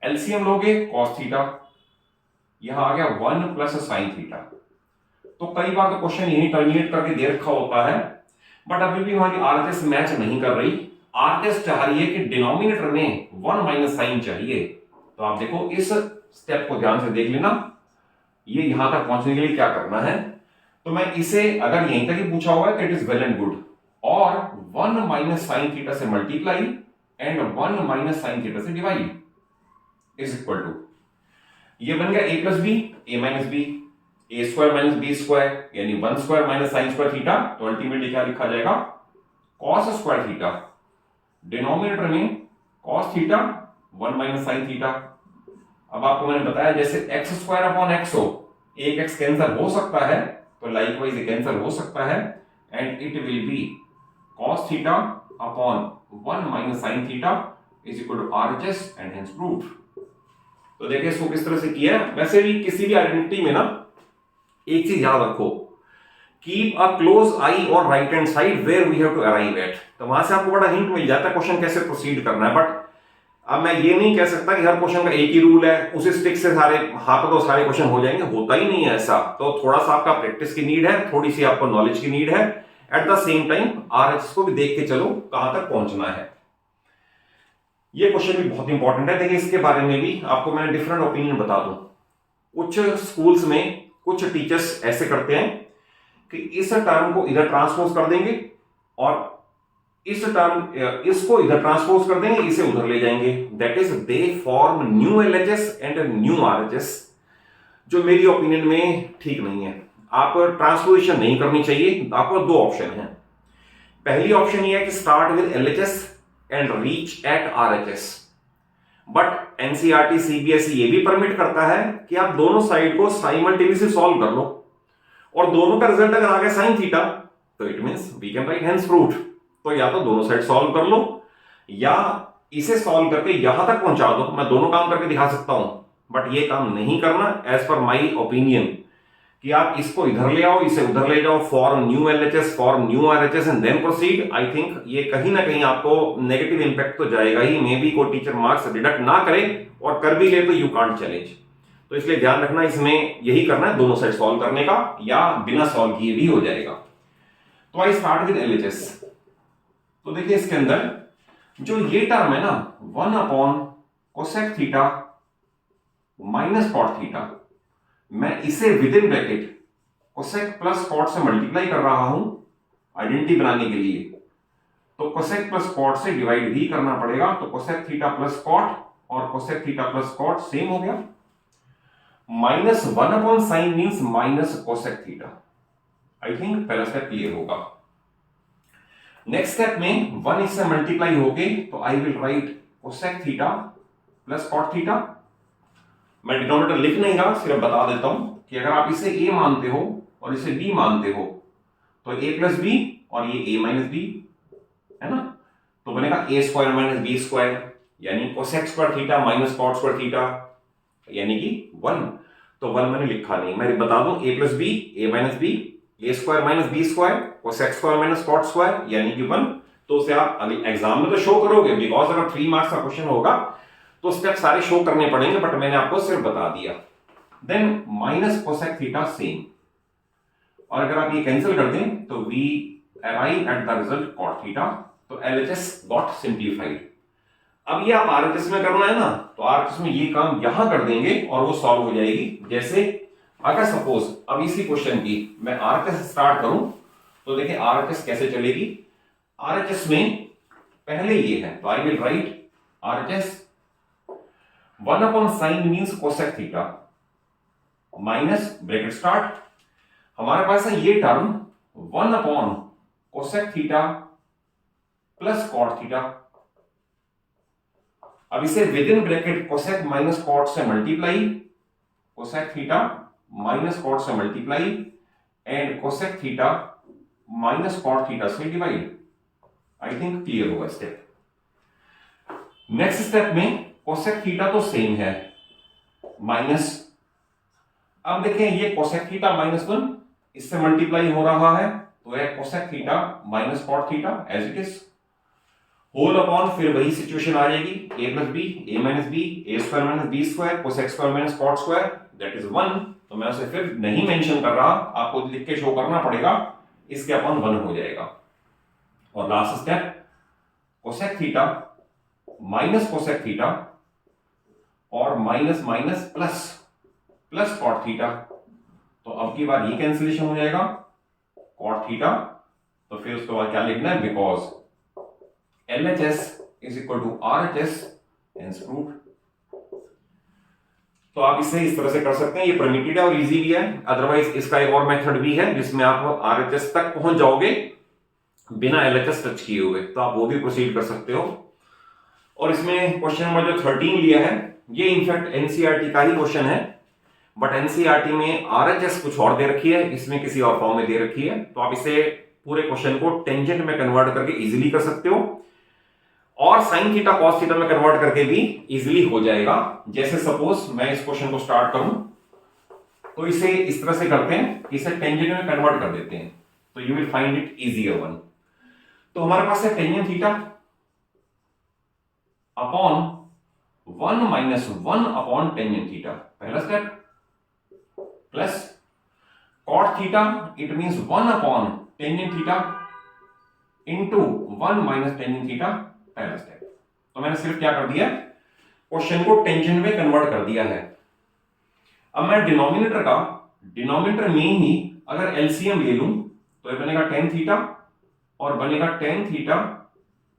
LCM लोगे कॉस थीटा, यहां आ गया 1 प्लस साइन थीटा। तो कई बार तो क्वेश्चन यही टर्मिनेट करके दे रखा होता है, बट अभी भी हमारी आरएचएस मैच नहीं कर रही। आरएचएस चाह रही है कि डिनोमिनेटर में 1 माइनस साइन चाहिए। तो आप देखो इस स्टेप को ध्यान से देख लेना, ये यहां तक पहुंचने के लिए क्या करना है। तो मैं इसे अगर यहीं तक ही पूछा हुआ है तो it is well and good, और 1 माइनस साइन थीटा से multiply and 1 minus sine theta से डिवाइड इज इक्वल टू, ये बन गया a plus b, a minus b, a square minus b square, यानी 1 square minus sine square theta. तो ultimately क्या लिखा जाएगा, कॉस स्क्वायर थीटा, डिनोमिनेटर में cos theta 1 minus sine theta. अब आपको मैंने बताया जैसे एक्स स्क्वायर अपॉन एक्स हो, एक एक्स कैंसिल हो सकता है, तो लाइकवाइज ये कैंसिल हो सकता है, and it will be cos theta upon 1 minus sine theta is equal to RHS and hence proved. तो देखिए इसको किस तरह से किया है। वैसे भी किसी भी आइडेंटिटी में ना एक चीज याद रखो, keep a close eye on right hand side where we have to arrive at. तो वहां से आपको बड़ा हिंट मिल जाता है क्वेश्चन कैसे प्रोसीड करना है। बट अब मैं ये नहीं कह सकता कि हर क्वेश्चन का एक ही रूल है, उसी स्टिक से सारे हाथ तो सारे क्वेश्चन हो जाएंगे, होता ही नहीं है ऐसा। तो थोड़ा सा आपका प्रैक्टिस की नीड है, थोड़ी सी आपको नॉलेज की नीड है, eight the same time RHS को भी देख के चलो कहां तक पहुंचना है। ये क्वेश्चन भी बहुत इंपॉर्टेंट है। देखिए इसके बारे में भी आपको मैंने डिफरेंट ओपिनियन बता दूं। कुछ स्कूल्स में कुछ टीचर्स ऐसे करते हैं कि इस टर्म को इधर ट्रांसपोज कर देंगे और इस टर्म इसको इधर ट्रांसपोज कर देंगे, इसे उधर ले जाएंगे, that is they form new LHS and new RHS, जो मेरी ओपिनियन में ठीक नहीं है। आप ट्रांसपोजिशन नहीं करनी चाहिए। आपको दो ऑप्शन हैं। पहली ऑप्शन ये है कि start with LHS and reach at RHS, but NCERT CBSE ये भी परमिट करता है कि आप दोनों साइड को साइमल्टेनियसली सॉल्व कर लो, और दोनों का रिजल्ट अगर आ गया साइन थीटा तो it means we can write hence proved. तो या तो दोनों साइड सॉल्व कर लो या इसे सॉल्व करके यहां तक पहुंचा दो। मैं दोनों काम करके दिखा सकता हूं, बट ये काम नहीं करना एज पर माई ओपिनियन, कि आप इसको इधर ले आओ, इसे उधर ले जाओ, form new LHS, form new RHS and then proceed. I think ये कहीं ना कहीं आपको नेगेटिव इंपैक्ट तो जाएगा ही। मे बी कोई टीचर मार्क्स डिडक्ट ना करे, और कर भी ले तो यू कांट चैलेंज। तो इसलिए ध्यान रखना, इसमें यही करना है, दोनों साइड सॉल्व करने का, या बिना सॉल्व किए भी हो जाएगा। तो आई स्टार्ट विद LHS। तो देखिए इसके अंदर जो ये टर्म है ना 1 upon cosec theta minus cot theta, मैं इसे within bracket cosec plus cot से मल्टीप्लाई कर रहा हूं आइडेंटिटी बनाने के लिए। तो कोसेक प्लस कॉट से डिवाइड भी करना पड़ेगा, तो कोसेक थीटा प्लस कॉट और cosec theta plus cot same हो गया। Minus 1 upon sine means minus cosec theta. I think पहला स्टेप क्लियर होगा। नेक्स्ट स्टेप में 1 इससे मल्टीप्लाई होके, तो I will write cosec theta plus cot theta. मैं डिनोमिनेटर लिख नहीं रहा, सिर्फ बता देता हूं कि अगर आप इसे a मानते हो और इसे b मानते हो तो a प्लस बी और ये a माइनस बी है ना, तो बनेगा a square minus b square, यानी cosec square theta minus cot square theta, यानी कि 1। तो 1 मैंने लिखा नहीं, मैं बता दूं a plus b a minus b, a square minus b square, cosec square minus cot square, यानी कि 1। तो उसे आप अभी एग्जाम में तो शो करोगे, बिकॉज अगर 3 मार्क्स का क्वेश्चन होगा तो स्टेप सारे शो करने पड़ेंगे, बट मैंने आपको सिर्फ बता दिया। Then minus cosec theta same, और अगर आप ये कैंसिल कर दें तो we arrive at the result cot theta. तो LHS गॉट सिंप्लीफाइड। अब ये आप RHS में करना है ना, तो RHS में ये काम यहां कर देंगे और वो सॉल्व हो जाएगी। जैसे अगर सपोज अब इसी क्वेश्चन की मैं RHS स्टार्ट करूं, तो देखिए RHS कैसे चलेगी। RHS में पहले ये है, तो I will write RHS 1 upon sine means cosec theta minus bracket start, हमारे पास है ये term 1 upon cosec theta plus cot theta. अब इसे within bracket cosec minus cot से multiply, cosec theta minus cot से multiply and cosec theta minus cot theta से divide. I think clear होगा स्टेप। नेक्स्ट स्टेप में cosec theta तो same है minus, अब देखें ये कोसेक थीटा माइनस 1 इससे मल्टीप्लाई हो रहा है, तो है cosec theta minus cot theta as it is whole upon, फिर वही सिचुएशन आ जाएगी a plus b a minus b a square minus b square cosec square minus cot square that is 1। तो मैं उसे फिर नहीं मेंशन कर रहा, आपको लिख के शो करना पड़ेगा, इसके अपॉन 1 हो जाएगा। और last step cosec theta minus cosec theta और minus minus plus plus cot theta, तो अब की बार ये कैंसिलेशन हो जाएगा कॉट थीटा। तो फिर उसके बाद क्या लिखना है, because LHS is equal to RHS hence proved. तो आप इसे इस तरह से कर सकते हैं, ये परमिटेड है और इजी भी है। अदरवाइज इसका एक और मेथड भी है जिसमें आप RHS तक पहुंच जाओगे बिना LHS टच किए हुए, तो आप वो भी प्रोसीड कर सकते हो। और इसमें क्वेश्चन नंबर जो 13 लिया है, ये इनफैक्ट NCERT का ही क्वेश्चन है, बट NCERT में RHS कुछ और दे रखी है, इसमें किसी और फॉर्म में दे रखी है। तो आप इसे पूरे क्वेश्चन को टेंजेंट में कन्वर्ट करके इजीली कर सकते हो, और साइन थीटा कॉस थीटा में कन्वर्ट करके भी इजीली हो जाएगा। जैसे सपोज मैं इस क्वेश्चन को स्टार्ट करूं, तो इसे इस तरह से करते हैं, इसे टेंजेंट में कन्वर्ट कर देते हैं, तो you will find it easier one. तो हमारे पास है tangent theta upon 1 minus 1 upon tangent theta, पहला step, plus cot theta it means 1 upon tangent theta into 1 minus tangent theta, पहला स्टेप। तो मैंने सिर्फ क्या कर दिया, क्वेश्चन को टेंजेंट में कन्वर्ट कर दिया है। अब मैं डिनोमिनेटर में ही अगर एलसीएम ले लूं, तो ये बनेगा टेन थीटा और बनेगा टेन थीटा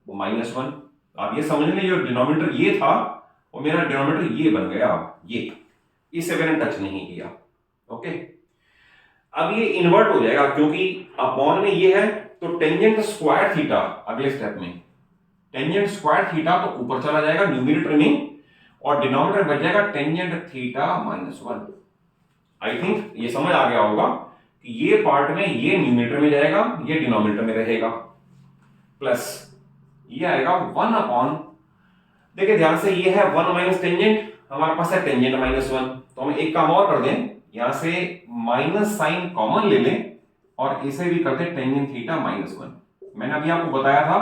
माइनस 1। आप ये समझ लें, जो डिनोमिनेटर ये था और मेरा डिनोमिनेटर ये बन गया, ये इसे मैंने टच नहीं किया। ओके, अब ये इन्वर्ट हो जाएगा क्योंकि अपॉन में ये है, तो टेंजेंट स्क्वायर थीटा अगले स्टेप में, टेंजेंट स्क्वायर थीटा तो ऊपर चला जाएगा न्यूमरेटर में, और डिनोमिनेटर बच जाएगा टेंजेंट थीटा माइनस 1। आई थिंक ये समझ आ गया होगा कि ये पार्ट में ये न्यूमरेटर में जाएगा, ये डिनोमिनेटर में रहेगा, प्लस ये आएगा 1 अपॉन, देखिए ध्यान से, ये है 1 माइनस टेंजेंट, हमारे पास है टेंजेंट माइनस 1। तो हम एक काम और कर दें, यहां से माइनस साइन कॉमन ले लें और इसे भी करते टेंजेंट थीटा माइनस 1। मैंने अभी आपको बताया था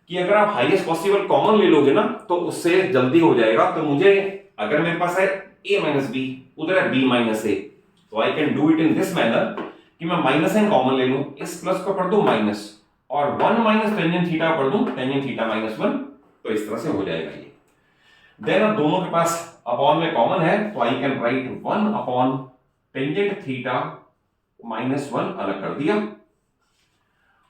कि अगर आप हाईएस्ट पॉसिबल कॉमन ले लोगे ना, तो उससे जल्दी हो जाएगा। तो मुझे, अगर मेरे पास है a माइनस बी, उधर है b माइनस ए। तो I can do it in this manner कि मैं माइनस एन कॉमन ले लूं, इस प्लस को कर दूं माइनस, और 1 माइनस टेंजेंट थीटा कर दूं टेंजेंट थीटा माइनस 1, तो इस तरह से हो जाएगा ये। देन अब दोनों के पास अपॉन में कॉमन है, तो I can right 1 upon tangent theta minus 1 अलग कर दिया,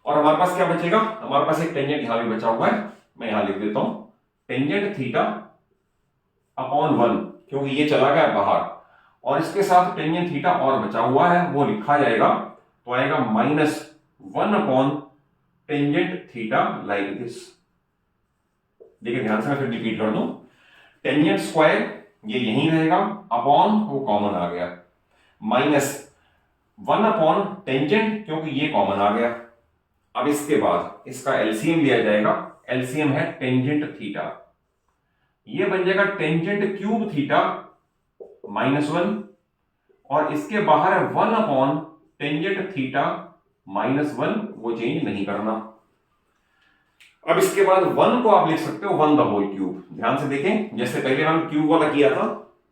और हमारे पास क्या बचेगा, हमारे पास एक टेंजेंट यहां भी बचा हुआ है, मैं यहां लिख देता हूं टेंजेंट थीटा अपॉन 1, क्योंकि ये चला गया बाहर, और इसके साथ टेंजेंट थीटा और बचा हुआ है, वो लिखा जाएगा, तो आएगा minus 1 upon tangent theta like this. देखिए ध्यान से मैं फिर रिपीट कर दूं, टेंजेंट स्क्वायर ये यहीं रहेगा, अपॉन वो कॉमन आ गया, माइनस 1 अपॉन टेंजेंट क्योंकि ये कॉमन आ गया। अब इसके बाद इसका एलसीएम लिया जाएगा, एलसीएम है टेंजेंट थीटा, ये बन जाएगा टेंजेंट क्यूब थीटा माइनस 1, और इसके बाहर है 1 अपॉन टेंजेंट थीटा माइनस 1, वो चेंज नहीं करना। अब इसके बाद 1 को आप लिख सकते हो 1 द होल क्यूब। ध्यान से देखें, जैसे पहले हम क्यूब वाला किया था,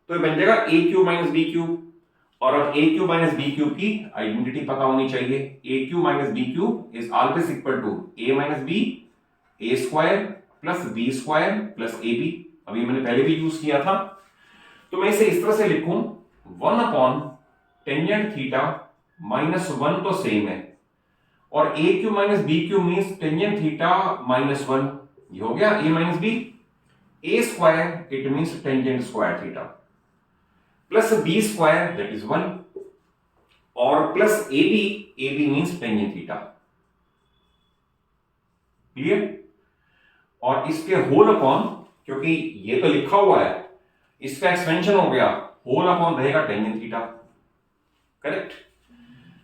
तो ये बन जाएगा a cube minus b cube, और अब a cube minus b cube की आइडेंटिटी पता होनी चाहिए। A cube minus b cube is always equal to a minus b, a square plus b square plus a b. अभी मैंने पहले भी यूज किया था, तो मैं इसे इस तरह से लिखूं 1 अपॉन टेंजेंट थीटा माइनस 1 तो सेम है, और a cube minus b cube means tangent theta minus 1, ये हो गया a minus b, a square it means tangent square theta, plus b square that is 1, और plus a b means tangent theta. Clear? और इसके whole upon, क्योंकि ये तो लिखा हुआ है, इसका एक्सपेंशन हो गया, होल अपॉन रहेगा टेंजेंट थीटा। करेक्ट?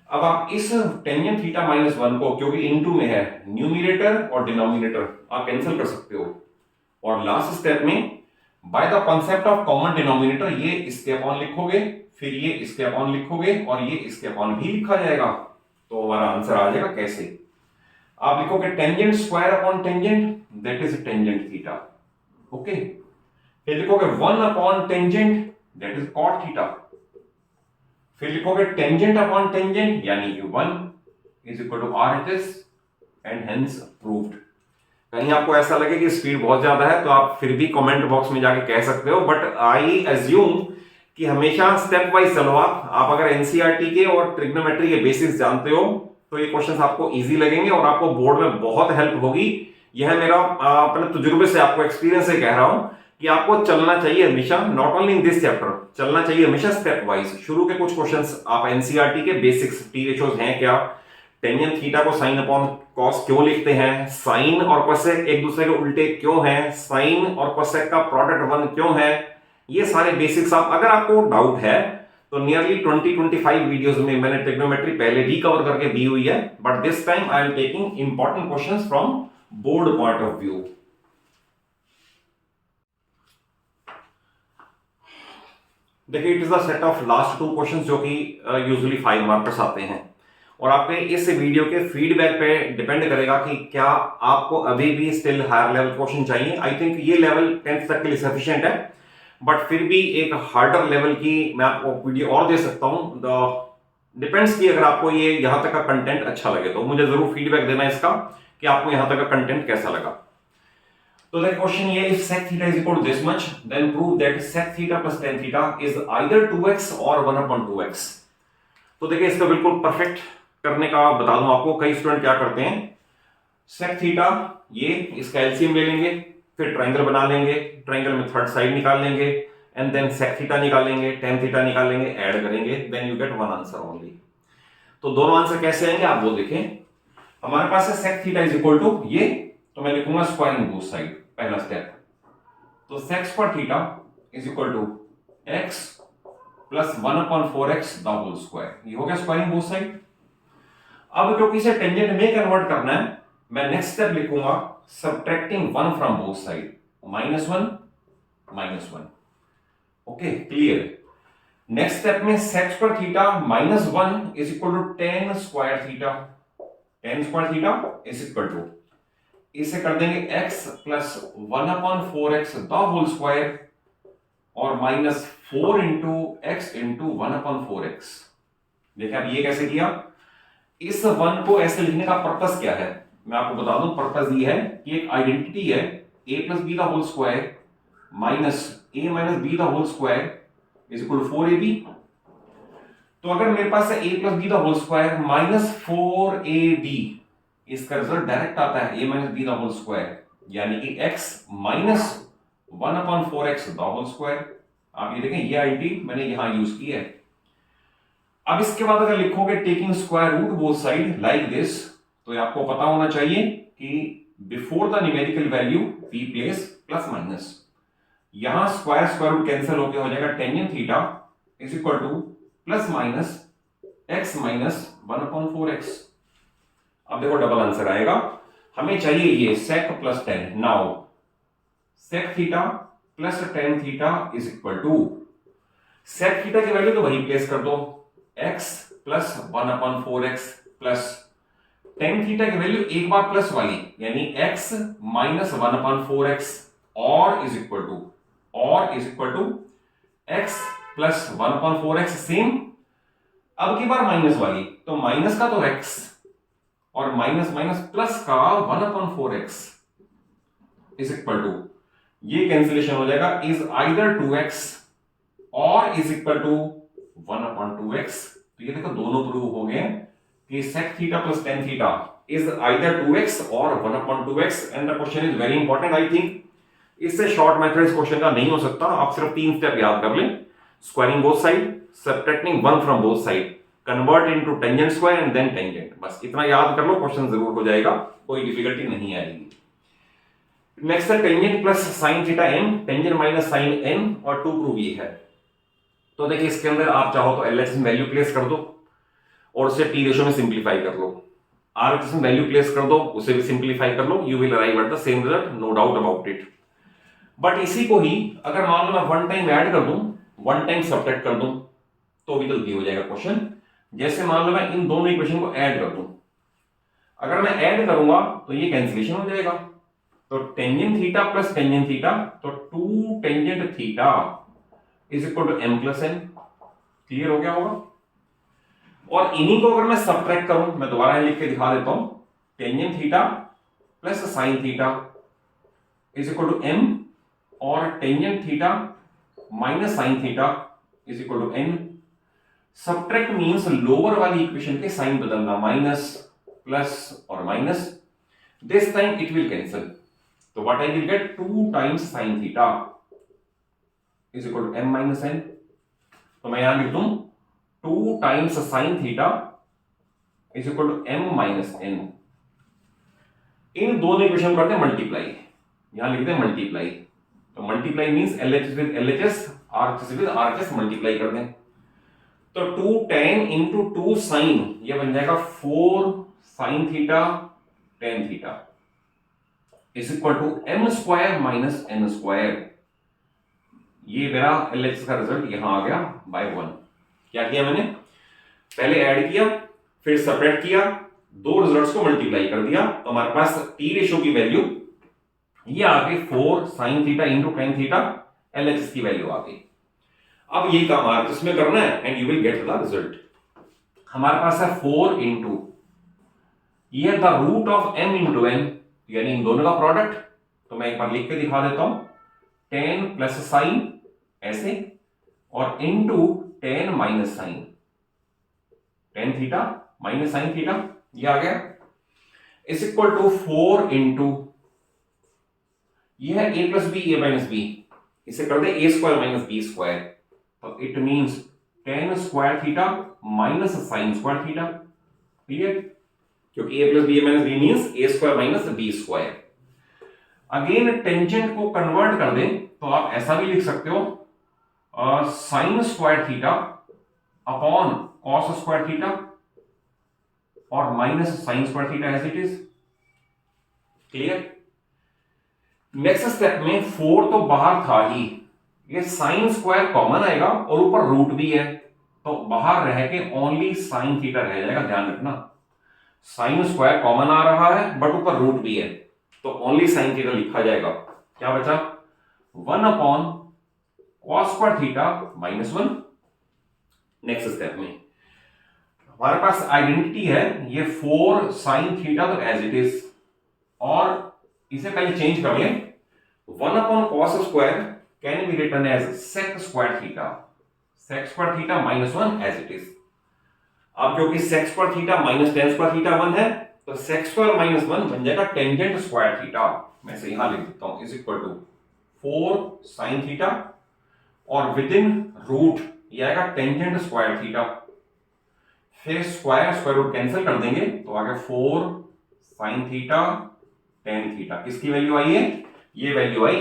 अब आप इस टेंजेंट थीटा माइनस 1 को, क्योंकि इनटू में है, न्यूमिनेटर और डिनोमिनेटर आप कैंसिल कर सकते हो, और लास्ट स्टेप में by the concept of common denominator ये इसके अपॉन लिखोगे, फिर ये इसके अपॉन लिखोगे, और ये इसके अपॉन भी लिखा जाएगा, तो हमारा आंसर आ जाएगा। कैसे? आप लिखोगे tangent square upon tangent that is tangent theta, okay, फिर लिखोगे 1 upon tangent that is cot theta, फिर लिखोगे टेंजेंट अपॉन टेंजेंट यानी कि 1 is equal to RHS and hence proved. कहीं आपको ऐसा लगे कि स्पीड बहुत ज्यादा है, तो आप फिर भी कमेंट बॉक्स में जाके कह सकते हो, बट आई एज्यूम कि हमेशा स्टेप वाइज चलो। आप अगर एनसीईआरटी के और ट्रिग्नोमेट्री के बेसिक्स जानते हो, तो ये क्वेश्चंस आपको इजी लगेंगे और आपको बोर्ड में बहुत हेल्प होगी। यह मेरा अपने तजुर्बे से, आपको एक्सपीरियंस से कह रहा हूं कि आपको चलना चाहिए हमेशा, not only in this chapter, चलना चाहिए हमेशा स्टेप वाइज। शुरू के कुछ क्वेश्चंस आप एनसीईआरटी के बेसिक्स, THOs हैं क्या, टेंजेंट थीटा को साइन अपॉन कॉस क्यों लिखते हैं, साइन और कोसेक एक दूसरे के उल्टे क्यों हैं, साइन और कोसेक का प्रोडक्ट 1 क्यों है, ये सारे बेसिक्स आप, अगर आपको डाउट है तो नियरली 20-25 वीडियोस में मैंने ट्रिग्नोमेट्री पहले भी कवर करके दी हुई है, but this time I am taking important questions from board point of view. देखिए, it is the set of last 2 questions जो कि यूजुअली 5 मार्कर्स आते हैं, और आपके इस वीडियो के फीडबैक पे डिपेंड करेगा कि क्या आपको अभी भी स्टिल हायर लेवल क्वेश्चन चाहिए। आई थिंक ये लेवल 10th तक के लिए सफिशिएंट है, बट फिर भी एक हार्डर लेवल की मैं आपको वीडियो और दे सकता हूं। डिपेंड्स कि अगर आपको ये यहां तक का कंटेंट अच्छा लगे तो मुझे जरूर फीडबैक देना इसका कि आपको यहां तक का कंटेंट कैसा लगा। तो देखिए क्वेश्चन ये, if sec theta is equal to this much then prove that sec theta plus tan theta is either 2x और 1/2x। तो देखिए इसका बिल्कुल परफेक्ट करने का बता दूं आपको। कई स्टूडेंट क्या करते हैं, sec थीटा ये इसका एलसीएम ले लेंगे, फिर ट्रायंगल बना लेंगे, ट्रायंगल में थर्ड साइड निकाल लेंगे, एंड देन sec थीटा निकालेंगे, tan थीटा निकालेंगे, ऐड करेंगे, then you get one answer only. तो दोनों आंसर कैसे आएंगे आप वो देखें। हमारे पास है sec theta is equal to ये, तो मैं लिखूंगा स्क्वायरिंग बोथ साइड, पहला स्टेप। तो sec square theta is equal to x plus 1/4x the whole square, ये हो गया स्क्वायरिंग बोथ साइड। अब क्योंकि इसे टेंजेंट में कन्वर्ट करना है, मैं नेक्स्ट स्टेप लिखूंगा subtracting 1 from both side, -1 okay, clear. Next step में sec square theta -1 is equal to tan square theta, tan square theta is equal to, इसे कर देंगे x plus 1/4x the whole square और minus 4 into x into 1/4x। देखिए अब ये कैसे किया, इस 1 को ऐसे लिखने का पर्पस क्या है, मैं आपको बता दूं। पर्पस ये है कि एक आइडेंटिटी है a प्लस बी का whole square minus a minus b का whole square is equal to 4ab। तो अगर मेरे पास है a प्लस बी का होल स्क्वायर माइनस 4ab, इसका रिजल्ट डायरेक्ट आता है a माइनस बी का होल स्क्वायर, यानी कि x माइनस 1/4x का होल स्क्वायर। आप ये देखें, ये आइडेंटिटी मैंने यहां यूज की है। अब इसके बाद अगर लिखोगे taking square root both side like this, तो ये आपको पता होना चाहिए कि before the numerical value we place plus minus. यहां स्क्वायर स्क्वायर रूट कैंसिल होकर हो जाएगा tangent theta is equal to plus minus x minus 1/4x। अब देखो डबल आंसर आएगा, हमें चाहिए ये sec plus tan. Now sec theta plus tan theta is equal to, sec theta की वैल्यू तो वही प्लेस कर दो, x plus 1/4x plus tan theta की वैल्यू एक बार प्लस वाली, यानी x माइनस 1/4x और is equal to x plus 1/4x same. अब की बार माइनस वाली, तो माइनस का तो x और माइनस माइनस प्लस का 1/4x इज इक्वल टू, ये कैंसिलेशन हो जाएगा, इज आइदर 2x और इज इक्वल टू 1/2x। तो ये देखो दोनों प्रूव हो गए कि sec theta plus tan theta is either 2x और 1/2x। And the question is very important. I think इससे शॉर्ट मेथड इस क्वेश्चन का नहीं हो सकता। आप सिर्फ 3 स्टेप याद कर लें, squaring both side, subtracting 1 from both side, convert into tangent square and then tangent. बस इतना याद कर लो, क्वेश्चन जरूर हो जाएगा, कोई डिफिकल्टी नहीं आएगी। नेक्स्ट है tangent plus sine theta m, tangent minus sine n और 2 प्रूव ये है। तो देखिए इसके अंदर आप चाहो तो LHS में वैल्यू प्लेस कर दो और उसे टी रेशियो में सिंप्लीफाई कर लो, RHS में वैल्यू प्लेस कर दो, उसे भी सिंप्लीफाई कर लो, you will arrive at the same result, no doubt about it. But इसी को ही अगर मान लो मैं 1 टाइम ऐड कर दूं, 1 टाइम सब्ट्रैक्ट कर दूं, तो भी जल्दी हो जाएगा क्वेश्चन। जैसे मान लो मैं इन दोनों इक्वेशन को ऐड कर दूं, अगर मैं ऐड करूंगा तो ये कैंसिलेशन हो जाएगा। तो tangent theta plus tangent theta, तो 2 tangent theta is equal to m plus n। Clear हो गया होगा। और इन्हीं को अगर मैं सब्ट्रैक्ट करूं, मैं दोबारा लिख के दिखा देता हूं, tangent theta plus sine theta is equal to m और tangent theta minus sine theta is equal to n। Subtract means lower वाली इक्वेशन के साइन बदलना, माइनस प्लस और minus, this time it will cancel. तो what I will get, 2 times sine theta is equal to m minus n। तो मैं यहां लिख दूं 2 times sine theta is equal to m minus n। इन दोनों equation करते हैं मल्टीप्लाई, यहां लिखते हैं मल्टीप्लाई। तो multiply means LHS with LHS, RHS with RHS multiply कर दें। तो 2 tan इंटू 2 साइन, ये बन जाएगा 4 sine theta tan theta is equal to m square minus n square. ये मेरा LHS का रिजल्ट यहां आ गया बाय 1। क्या किया मैंने, पहले ऐड किया, फिर सेपरेट किया, दो रिजल्ट्स को मल्टीप्लाई कर दिया, तो हमारे पास टी रेशियो की वैल्यू ये आ गई 4 sine theta into tan theta, LHS की वैल्यू आ गई। अब यही काम RHS में करना है and you will get the result. हमारे पास है 4 इंटू, ये the root of m into n, यानी इन दोनों का प्रोडक्ट। तो मैं एक बार लिख के दिखा देता हूं, 10 प्लस साइन ऐसे और into 10 minus sine, tan theta minus sine theta, ये आ गया इज इक्वल टू 4 इंटू, ये है a plus b a minus b, इसे कर दे a square minus b square. तो it means 10 square theta minus sine square theta. Clear, क्योंकि a plus b a minus b means a square minus b square. Again tangent को convert कर दें तो आप ऐसा भी लिख सकते हो, sine square theta upon cos square theta और minus sine square theta as it is. Clear. Next step में 4 तो बाहर था ही, ये साइन स्क्वायर कॉमन आएगा और ऊपर रूट भी है, तो बाहर रह के ओनली साइन थीटा रह जाएगा। ध्यान रखना, साइन स्क्वायर कॉमन आ रहा है बट ऊपर रूट भी है, तो ओनली साइन थीटा लिखा जाएगा। क्या बचा, 1 upon cos square theta -1। Next step में हमारे पास आइडेंटिटी है ये 4 sin थीटा, तो एज इट इज, और इसे पहले चेंज कर लें। 1 upon cos square can be written as sec square theta, sec square theta -1 as it is. अब क्योंकि sec square theta minus tan square theta 1 है, तो sec स्क्वायर -1 बन जाएगा टेंजेंट स्क्वायर थीटा। मैं इसे यहां लिख देता हूं, is equal to 4 sin theta, और विद इन रूट ये आएगा टेंजेंट स्क्वायर थीटा, फिर स्क्वायर स्क्वायर रूट कैंसिल कर देंगे तो आ गया 4 sin थीटा tan थीटा। किसकी वैल्यू आई है? ये वैल्यू आई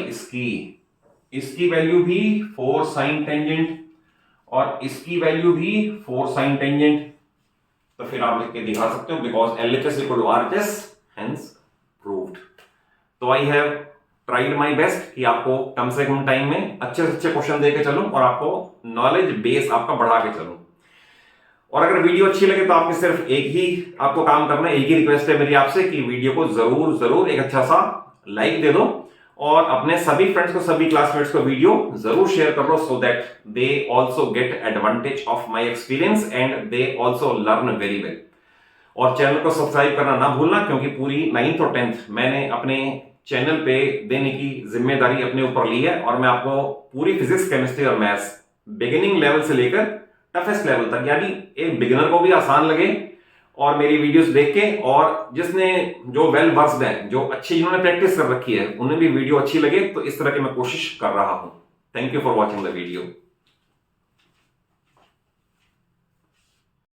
इसकी वैल्यू भी 4 sin टेंजेंट, और इसकी वैल्यू भी 4 sin टेंजेंट। तो फिर आप लिख के दिखा सकते हो because LHS equal to RHS, hence proved. तो I have tried my best कि आपको कम से कम टाइम में अच्छे से अच्छे क्वेश्चन देके चलूं और आपको नॉलेज बेस आपका बढ़ा के चलूं। और अगर वीडियो अच्छी लगे तो आपके सिर्फ एक ही आपको काम करना है, एक ही रिक्वेस्ट है मेरी आपसे कि वीडियो को जरूर एक अच्छा सा लाइक दे दो, और अपने सभी फ्रेंड्स को, सभी क्लासमेट्स को वीडियो जरूर शेयर कर लो, so that they also get advantage of my experience and they also learn very well. और चैनल को सब्सक्राइब करना ना भूलना, क्योंकि पूरी 9th और 10th मैंने अपने चैनल पे देने की जिम्मेदारी अपने ऊपर ली है, और मैं आपको पूरी फिजिक्स, केमिस्ट्री और मैथ्स बिगिनिंग लेवल से लेकर टफेस्ट लेवल तक, यानी एक बिगिनर को भी आसान लगे और मेरी वीडियोस देख के, और जिसने जो वेल वर्स्ड है, जो अच्छी जिन्होंने प्रैक्टिस कर रखी है, उन्हें भी वीडियो अच्छी लगे, तो इस तरह की मैं कोशिश कर रहा हूं। Thank you for watching the video.